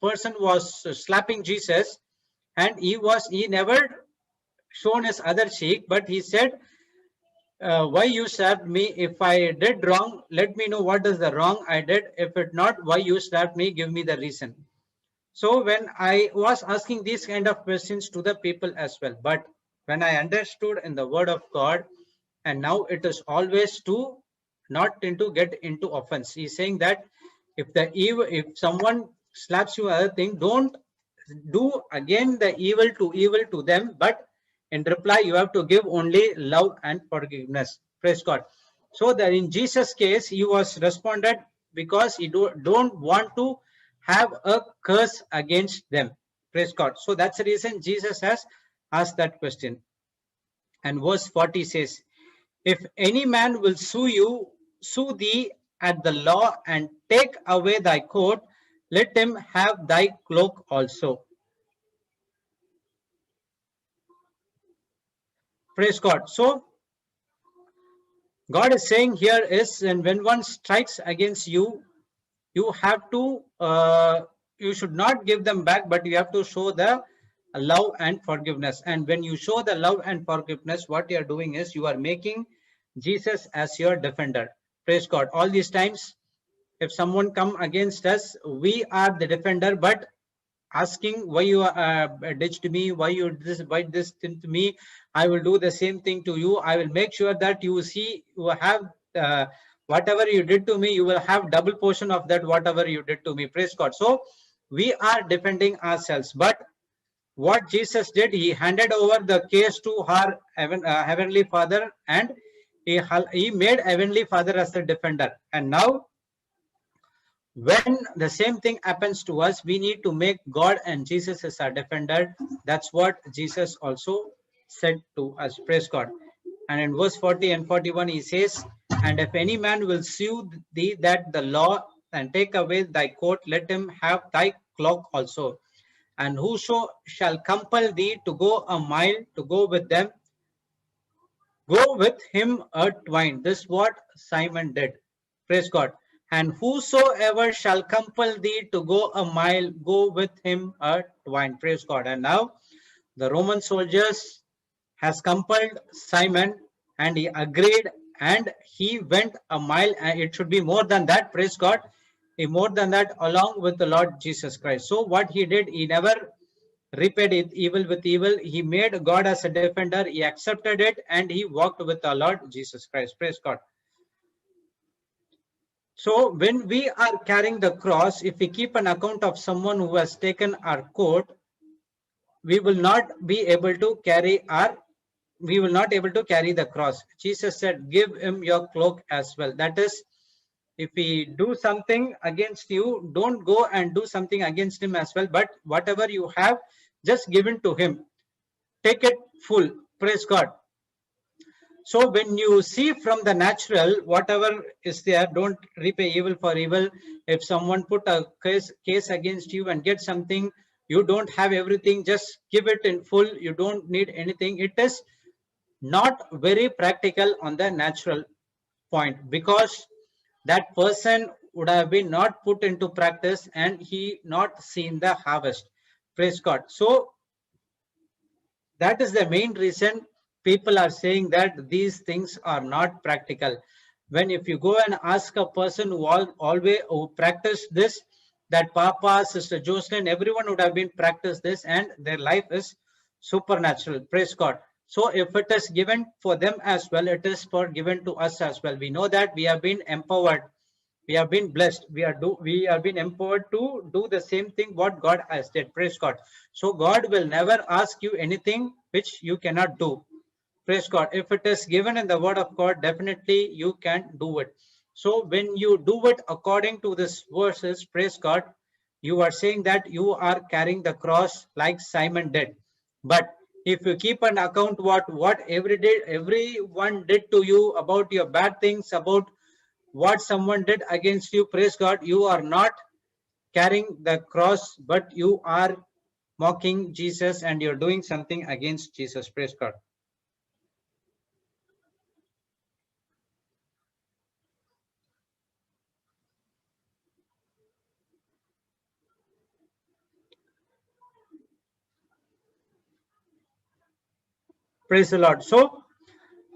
person was slapping Jesus, and he never shown his other cheek, but he said, why you slapped me? If I did wrong, let me know what is the wrong I did. If it not, why you slapped me? Give me the reason. So when I was asking these kind of questions to the people as well, but when I understood in the word of God, and now it is always to not into get into offense. He's saying that if someone slaps you other thing, don't do again the evil to them, but in reply you have to give only love and forgiveness. Praise God. So that in Jesus' case, he was responded because he don't want to have a curse against them. Praise God. So that's the reason Jesus has asked that question. And verse 40 says, if any man will sue thee at the law and take away thy coat, let him have thy cloak also. Praise God. So God is saying here is, and when one strikes against you, you have to you should not give them back, but you have to show the love and forgiveness. And when you show the love and forgiveness, what you are doing is you are making Jesus as your defender. Praise God. All these times, if someone come against us, we are the defender, but asking why you ditched me, why this thing to me, I will do the same thing to you. I will make sure that you see you have whatever you did to me, you will have double portion of that whatever you did to me. Praise God. So we are defending ourselves, but what Jesus did, he handed over the case to her heavenly Father, and he made heavenly Father as the defender. And now when the same thing happens to us, we need to make God and Jesus as our defender. That's what Jesus also said to us. Praise God. And in verse 40 and 41, he says, and if any man will sue thee that the law and take away thy coat, let him have thy cloak also. And whoso shall compel thee to go a mile to go with them, go with him a twine. This is what Simon did. Praise God. And whosoever shall compel thee to go a mile, go with him a twine. Praise God. And now the Roman soldiers has compelled Simon, and he agreed, and he went a mile, and it should be more than that. Praise God. More than that, along with the Lord Jesus Christ. So what he did, he never repaid evil with evil. He made God as a defender. He accepted it, and he walked with the Lord Jesus Christ. Praise God. So when we are carrying the cross, if we keep an account of someone who has taken our coat, we will not be able to carry the cross. Jesus said, give him your cloak as well. That is, if we do something against you, don't go and do something against him as well, but whatever you have, just give it to him. Take it full. Praise God. So when you see from the natural, whatever is there, don't repay evil for evil. If someone put a case against you and get something, you don't have everything, just give it in full. You don't need anything. It is not very practical on the natural point, because that person would have been not put into practice and he not seen the harvest. Praise God. So that is the main reason people are saying that these things are not practical. When if you go and ask a person who practice this, that Papa, Sister Jocelyn, everyone would have been practice this, and their life is supernatural. Praise God. So if it is given for them as well, it is for given to us as well. We know that we have been empowered We have been blessed. We have been empowered to do the same thing what God has did. Praise God. So God will never ask you anything which you cannot do. Praise God. If it is given in the word of God, definitely you can do it. So when you do it according to this verses, praise God, you are saying that you are carrying the cross like Simon did. But if you keep an account what everyone did to you, about your bad things, about what someone did against you, praise God, you are not carrying the cross, but you are mocking Jesus and you're doing something against Jesus. Praise God. Praise the Lord. So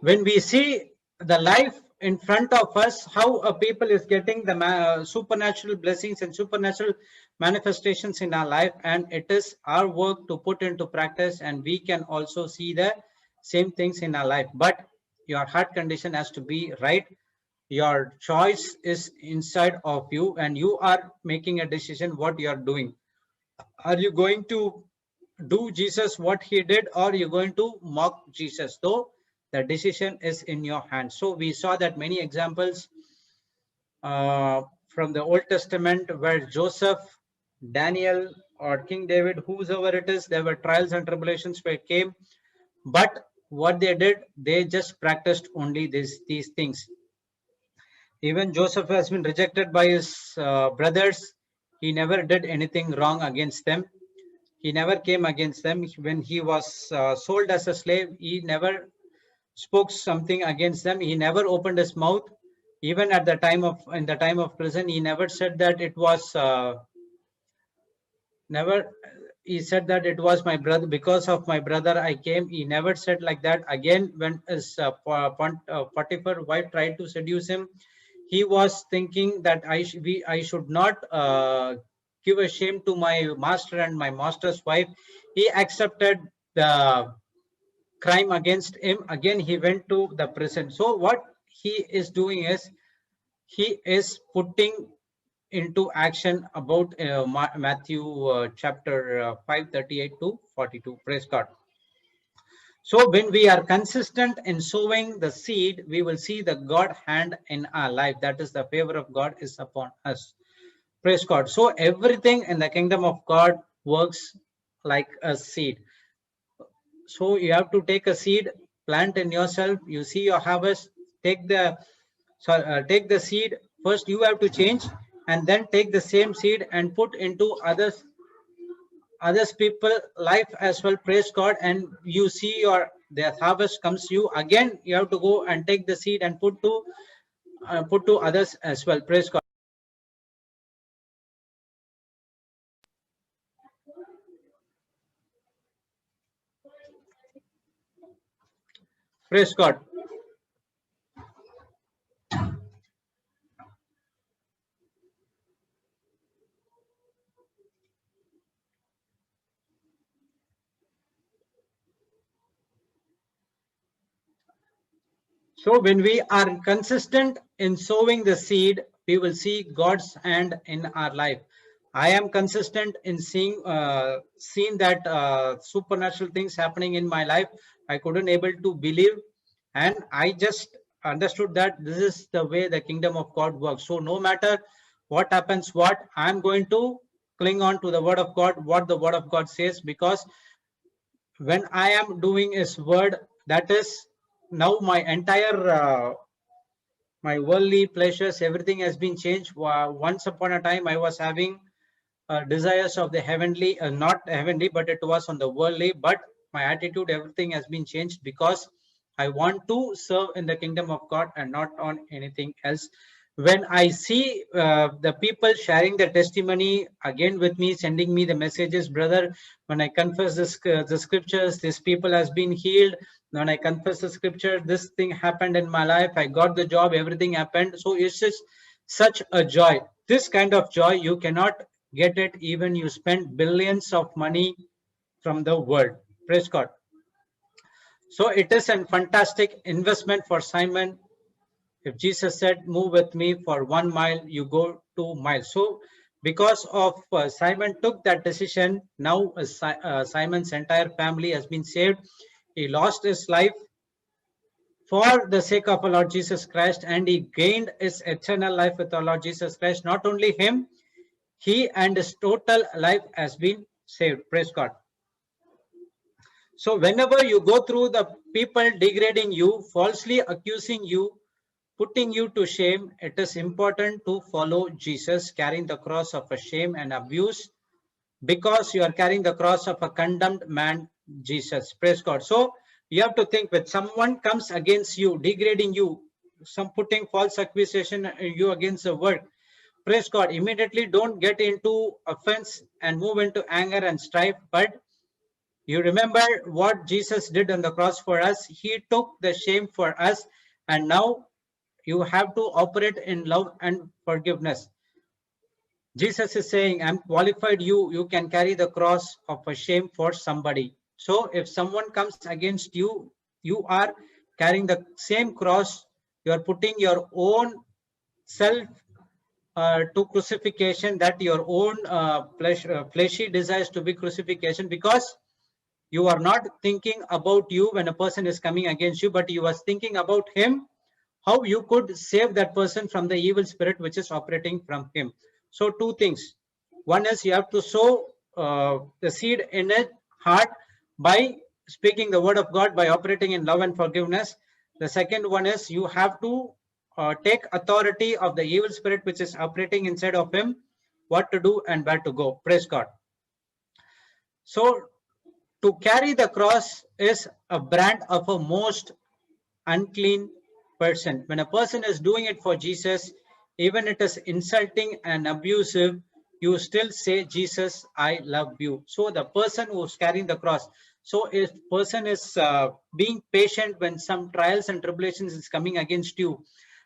when we see the life in front of us, how a people is getting the supernatural blessings and supernatural manifestations in our life, and it is our work to put into practice, and we can also see the same things in our life. But your heart condition has to be right. Your choice is inside of you, and you are making a decision what you are doing. Are you going to do Jesus what he did, or you're going to mock Jesus? Though the decision is in your hands. So we saw that many examples from the Old Testament where Joseph, Daniel, or King David, whosoever it is, there were trials and tribulations where came. But what they did, they just practiced only these things. Even Joseph has been rejected by his brothers. He never did anything wrong against them. He never came against them. When he was sold as a slave, he never spoke something against them. He never opened his mouth. Even at the time of in the time of prison, he never said that it was never. He said that it was my brother, because of my brother I came. He never said like that. Again, when his Potiphar wife tried to seduce him, he was thinking that I should not give a shame to my master and my master's wife. He accepted the crime against him. Again, he went to the prison. So what he is doing is he is putting into action about Matthew chapter 5:38 to 42. Praise God. So when we are consistent in sowing the seed, we will see the God hand in our life. That is, the favor of God is upon us. Praise God. So everything in the kingdom of God works like a seed. So you have to take a seed, plant in yourself. You see your harvest. Take the seed. First, you have to change, and then take the same seed and put into others people life as well. Praise God. And you see the harvest comes to you. Again, you have to go and take the seed and put to others as well. Praise God. Praise God. So when we are consistent in sowing the seed, we will see God's hand in our life. I am consistent in seeing that supernatural things happening in my life. I couldn't able to believe, and I just understood that this is the way the kingdom of God works. So no matter what happens, what I'm going to cling on to the word of God, what the word of God says, because when I am doing his word, that is now my entire my worldly pleasures, everything has been changed. Once upon a time, I was having desires of the heavenly, not heavenly, but it was on the worldly. But my attitude, everything has been changed, because I want to serve in the kingdom of God and not on anything else. When I see the people sharing their testimony again with me, sending me the messages, brother, when I confess the scriptures, this people has been healed. When I confess the scripture, this thing happened in my life. I got the job, everything happened. So it's just such a joy. This kind of joy, you cannot get it even you spend billions of money from the world. Praise God. So it is a fantastic investment for Simon. If Jesus said, move with me for 1 mile, you go 2 miles. So because of Simon took that decision, now Simon's entire family has been saved. He lost his life for the sake of our Lord Jesus Christ, and he gained his eternal life with our Lord Jesus Christ. Not only him, he and his total life has been saved. Praise God. So whenever you go through the people degrading you, falsely accusing you, putting you to shame, it is important to follow Jesus, carrying the cross of a shame and abuse, because you are carrying the cross of a condemned man, Jesus. Praise God. So you have to think, when someone comes against you, degrading you, some putting false accusation you against the word, praise God, immediately don't get into offense and move into anger and strife, but you remember what Jesus did on the cross for us. He took the shame for us, and now you have to operate in love and forgiveness. Jesus is saying, I'm qualified you can carry the cross of a shame for somebody. So if someone comes against you, you are carrying the same cross. You are putting your own self to crucifixion, that your own fleshy desires to be crucifixion, because you are not thinking about you when a person is coming against you, but you are thinking about him, how you could save that person from the evil spirit which is operating from him. So two things. One is you have to sow the seed in a heart by speaking the word of God, by operating in love and forgiveness. The second one is you have to take authority of the evil spirit which is operating inside of him, what to do and where to go. Praise God. So to carry the cross is a brand of a most unclean person. When a person is doing it for Jesus, even it is insulting and abusive, you still say, Jesus, I love you. So the person who's carrying the cross. So if person is being patient when some trials and tribulations is coming against you,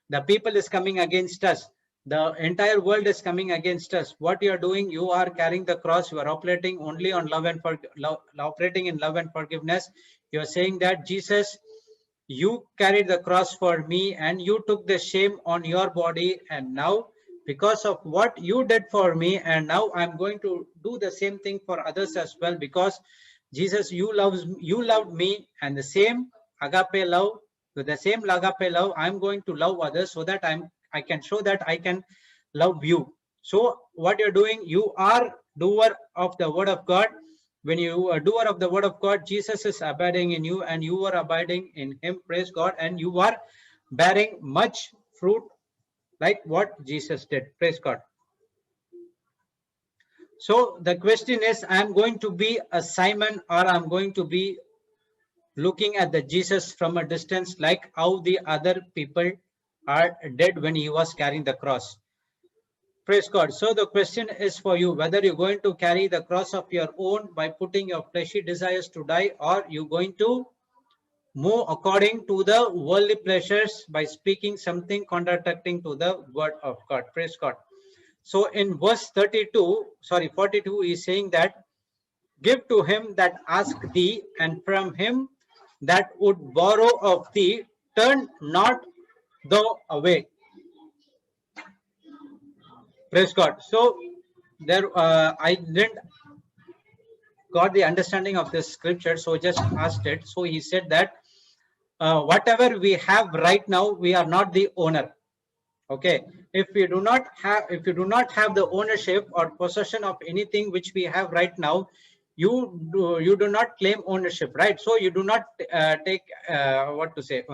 the people is coming against us, the entire world is coming against us, what you are doing, you are carrying the cross, you are operating only on love and operating in love and forgiveness. You are saying that, Jesus, you carried the cross for me and you took the shame on your body, and now because of what you did for me, and now I'm going to do the same thing for others as well, because Jesus, you loved me, and the same agape love, with the same agape love, I'm going to love others, so that I can show that I can love you. So what you're doing, you are doer of the word of God. When you are doer of the word of God, Jesus is abiding in you and you are abiding in him. Praise God. And you are bearing much fruit like what Jesus did. Praise God. So the question is, I'm going to be a Simon, or I'm going to be looking at the Jesus from a distance, like how the other people are dead when he was carrying the cross. Praise God. So the question is for you, whether you're going to carry the cross of your own by putting your fleshy desires to die, or you're going to move according to the worldly pleasures by speaking something contradicting to the word of God. Praise God. So in verse 42, he's saying that, give to him that ask thee, and from him that would borrow of thee, turn not thou away. Praise God. So there, I didn't got the understanding of this scripture, so just asked it. So he said that whatever we have right now, we are not the owner. Okay, if you do not have the ownership or possession of anything which we have right now, you do not claim ownership, right? So you do not take what to say.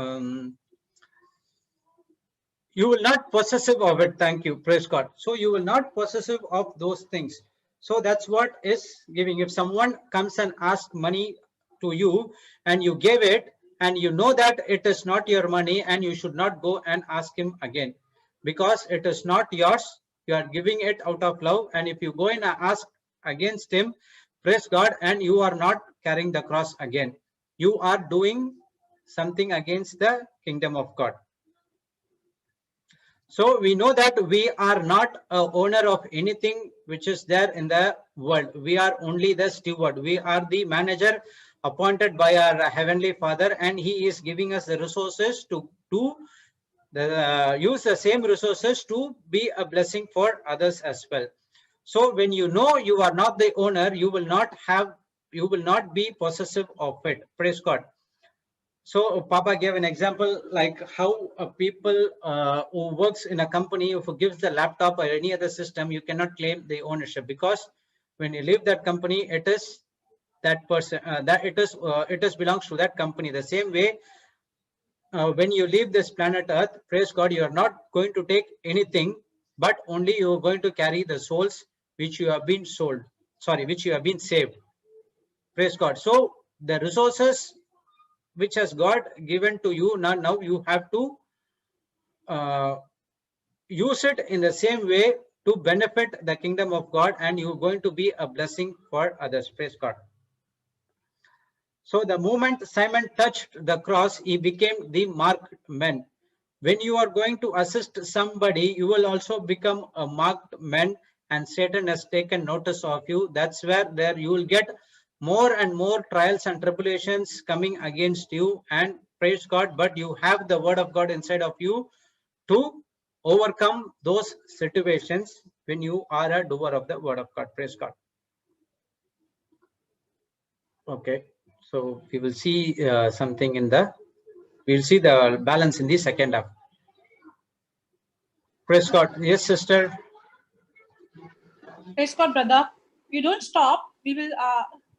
You will not possessive of it. Thank you. Praise God. So you will not possessive of those things. So that's what is giving. If someone comes and asks money to you and you gave it, and you know that it is not your money, and you should not go and ask him again, because it is not yours. You are giving it out of love. And if you go in and ask against him, praise God, and you are not carrying the cross again, you are doing something against the kingdom of God. So we know that we are not a owner of anything which is there in the world. We are only the steward. We are the manager appointed by our Heavenly Father, and He is giving us the resources to do use the same resources to be a blessing for others as well. So when you know you are not the owner, you will not be possessive of it. Praise God. So Papa gave an example like how people who works in a company, who gives the laptop or any other system, you cannot claim the ownership, because when you leave that company, it is that person that it is belongs to that company. The same way, when you leave this planet Earth, praise God, you are not going to take anything, but only you are going to carry the souls which you have been sold. Sorry, which you have been saved. Praise God. So the resources which has God given to you, now you have to use it in the same way to benefit the kingdom of God, and you're going to be a blessing for others. Praise God. So the moment Simon touched the cross, he became the marked man. When you are going to assist somebody, you will also become a marked man, and Satan has taken notice of you. That's where there you will get more and more trials and tribulations coming against you, and praise God, but you have the word of God inside of you to overcome those situations when you are a doer of the word of God. Praise God. Okay, so we will see something in the, we'll see the balance in the second half. Praise God. Yes, sister. Praise God, brother. You don't stop. We will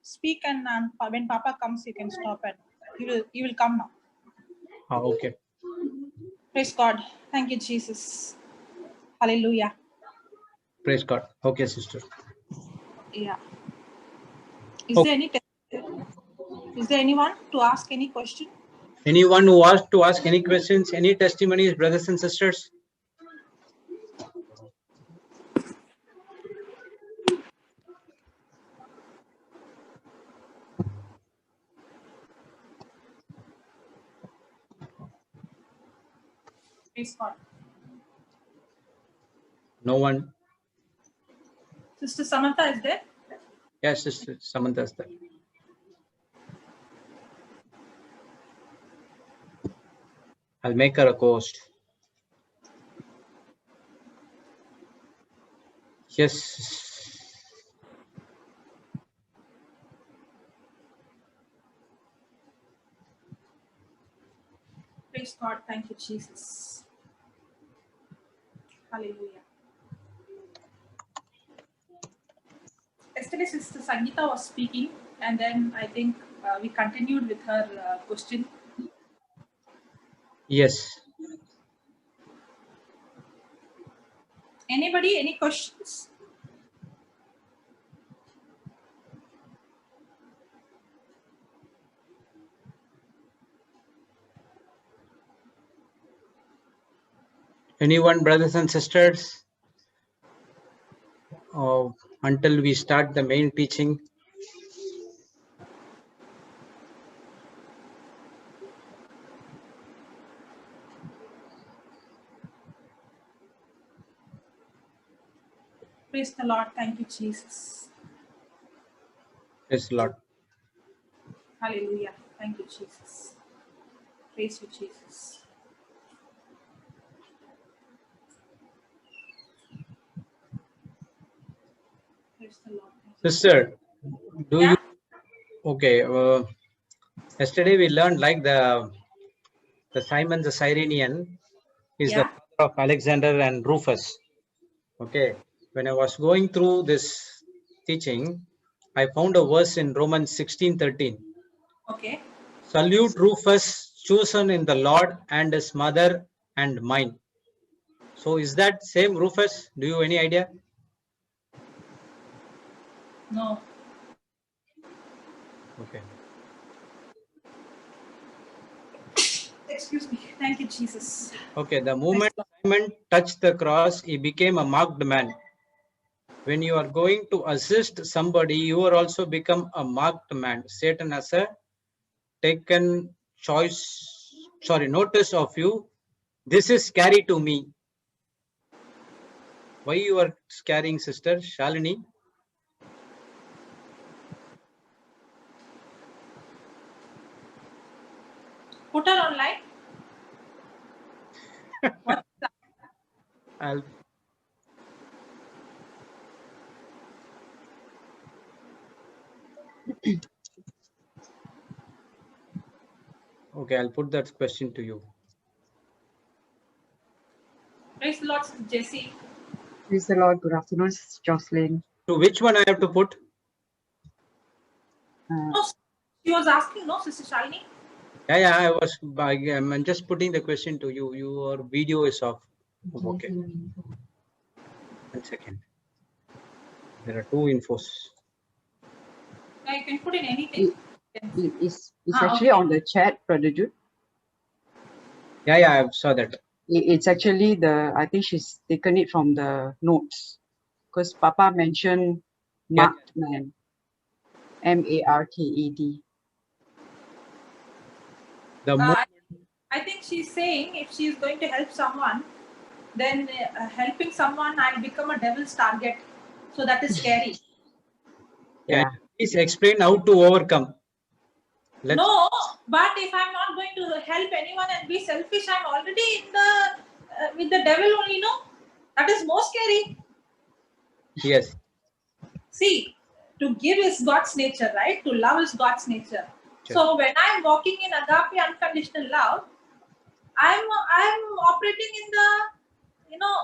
speak, and when Papa comes, you can stop, and you will come now. Okay. Praise God. Thank you, Jesus. Hallelujah. Praise God. Okay, sister. Yeah. Is there anyone to ask any question? Anyone who wants to ask any questions, any testimonies, brothers and sisters? Praise God. No one. Sister Samantha is there? Yes, sister Samantha is there. I'll make her a co-host. Yes. Praise God. Thank you, Jesus. Hallelujah. Yesterday, Sister Sangeeta was speaking, and then I think we continued with her question. Yes. Anybody, any questions? Anyone, brothers and sisters? Until we start the main teaching. Praise the Lord. Thank you, Jesus. Praise the Lord. Hallelujah. Thank you, Jesus. Praise you, Jesus. Praise the Lord. Sister, do Yeah? you? Okay. Yesterday we learned like the Simon the Cyrenian is the Yeah. father of Alexander and Rufus. Okay. When I was going through this teaching, I found a verse in Romans 16:13. Okay. Salute Rufus, chosen in the Lord, and his mother and mine. So is that same Rufus? Do you any idea? No. Okay. Excuse me. Thank you, Jesus. Okay. The moment Simon touched the cross, he became a marked man. When you are going to assist somebody, you are also become a marked man. Satan has a taken notice of you. This is scary to me. Why you are scaring, sister Shalini? Put her online. Okay, I'll put that question to you. Praise the Lord, Sister Jessie. Praise the Lord. Good afternoon, Sister Jocelyn. To which one I have to put? No, she was asking, no, Sister Shalini? Yeah, I'm just putting the question to you. Your video is off. Okay. 1 second. There are 2 infos. Yeah, you can put in anything. It's Ah, actually okay. on the chat, Brother Jude. Yeah, I saw that. It's actually I think she's taken it from the notes. Because Papa mentioned Yeah. marked man. M-A-R-K-E-D. The mo- I think she's saying if she's going to help someone, then helping someone, I'll become a devil's target. So that is scary. Yeah. please explain how to overcome. Let's No, but if I'm not going to help anyone and be selfish, I'm already in the with the devil only. No, that is more scary. yes. See, to give is God's nature, right? To love is God's nature. Sure. So when I'm walking in agape unconditional love, I'm operating in the, you know,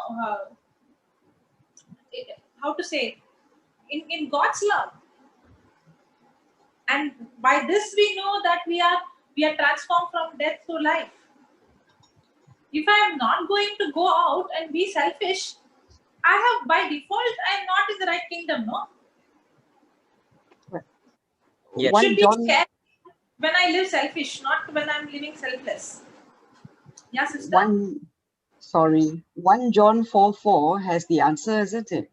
how to say, in God's love. And by this we know that we are transformed from death to life. If I am not going to go out and be selfish, I have by default I am not in the right kingdom, no? Yes. One Should be John, scared when I live selfish, not when I'm living selfless. Yeah, sister? 1 John 4:4 has the answer, isn't it?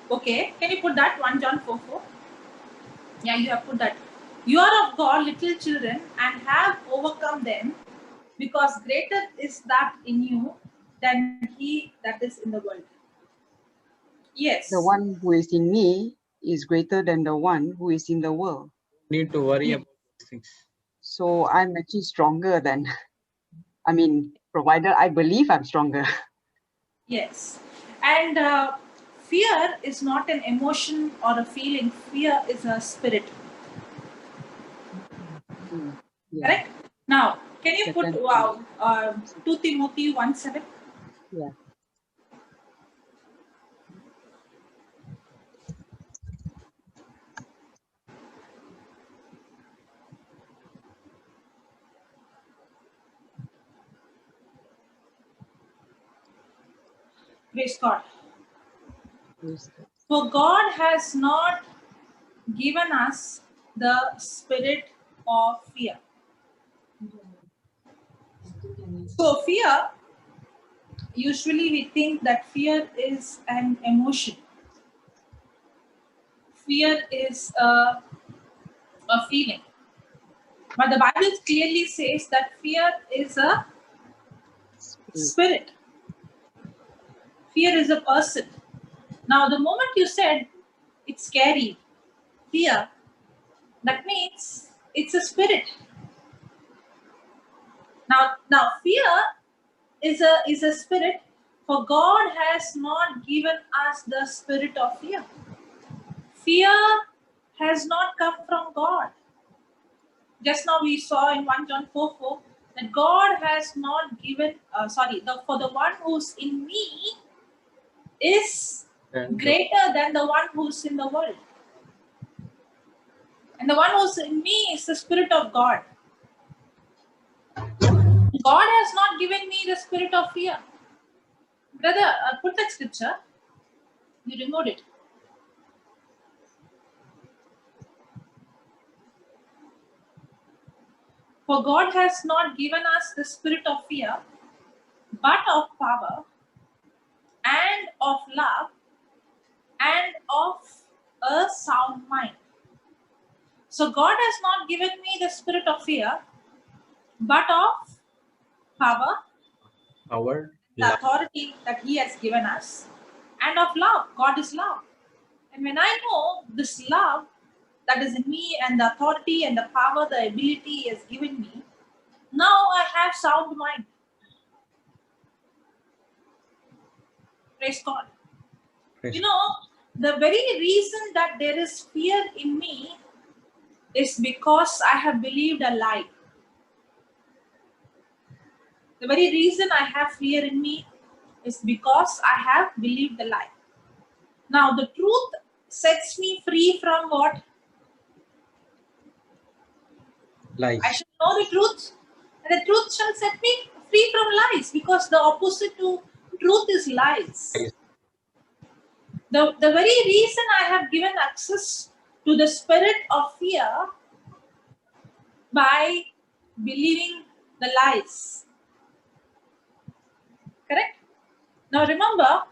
Okay, can you put that 1 John 4:4? Yeah, you have put that. You are of God, little children, and have overcome them, because greater is that in you than he that is in the world. Yes. The one who is in me is greater than the one who is in the world. Need to worry Yeah. about these things. So I'm actually stronger than, provided I believe I'm stronger. Yes. And fear is not an emotion or a feeling. Fear is a spirit. Yeah. Correct? Now, can you put Second. 2 Timothy 1:7? Yeah. Praise God. Yes. For God has not given us the spirit of fear. So, fear, usually we think that fear is an emotion. Fear is a feeling. But the Bible clearly says that fear is a spirit. Fear is a person. Now, the moment you said it's scary, fear, that means it's a spirit. Now fear is a spirit. For God has not given us the spirit of fear. Fear has not come from God. Just now we saw in 1 John 4:4 that God has not given. For the one who's in me is And greater than the one who's in the world. And the one who's in me is the Spirit of God. God has not given me the spirit of fear. Brother, put that scripture. You removed it. For God has not given us the spirit of fear, but of power and of love and of a sound mind. So God has not given me the spirit of fear, but of power, our the love. authority that He has given us, and of love. God is love. And when I know this love that is in me and the authority and the power, the ability He has given me, now I have sound mind. Praise God. Praise You know, the very reason that there is fear in me is because I have believed a lie. The very reason I have fear in me is because I have believed the lie. Now, the truth sets me free from what? Lies. I shall know the truth, and the truth shall set me free from lies, because the opposite to truth is lies. Lies. The very reason I have given access to the spirit of fear by believing the lies. Correct? Now remember,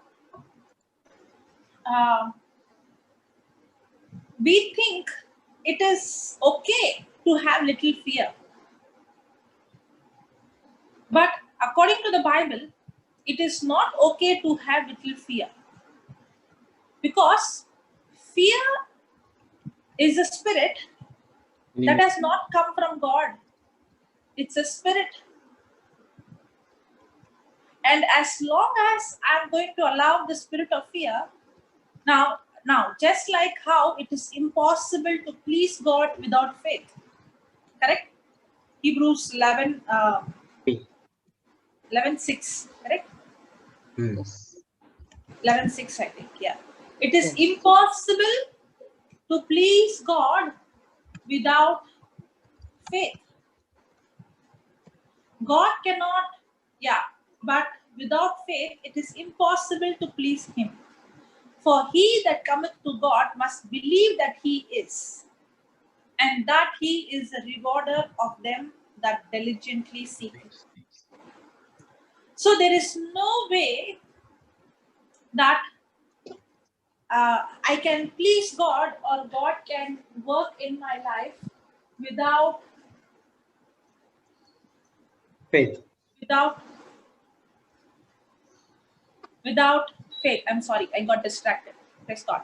we think it is okay to have little fear. But according to the Bible, it is not okay to have little fear. Because fear is a spirit that has not come from God. It's a spirit. And as long as I'm going to allow the spirit of fear, now, just like how it is impossible to please God without faith. Correct? Hebrews 11, 11:6. Correct? Yes. 11:6, I think. Yeah. It is Yes. impossible to please God without faith. God cannot, but without faith, it is impossible to please Him. For he that cometh to God must believe that He is, and that He is a rewarder of them that diligently seek Him. So there is no way that I can please God, or God can work in my life without Faith. Without faith. I'm sorry, I got distracted. Praise God.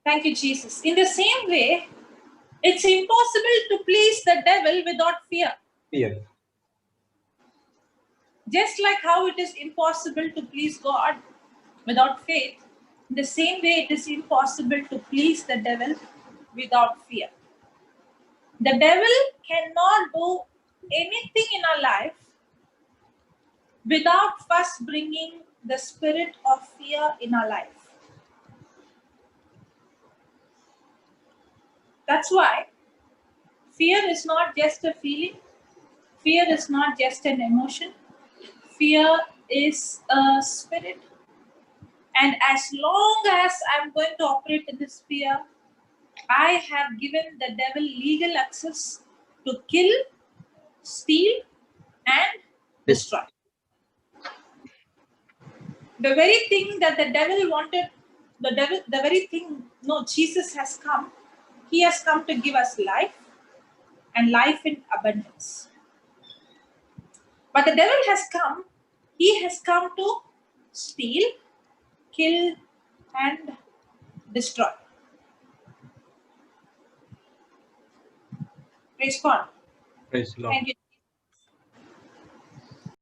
Thank you, Jesus. In the same way, it's impossible to please the devil without fear. Fear. Just like how it is impossible to please God without faith, in the same way it is impossible to please the devil without fear. The devil cannot do anything in our life without first bringing the spirit of fear in our life. That's why fear is not just a feeling, fear is not just an emotion, fear is a spirit. And as long as I'm going to operate in this fear, I have given the devil legal access to kill, steal, and destroy. The very thing that the devil wanted, Jesus has come. He has come to give us life, and life in abundance. But the devil has come, he has come to steal, kill, and destroy. Praise God. Praise the Lord. Thank you.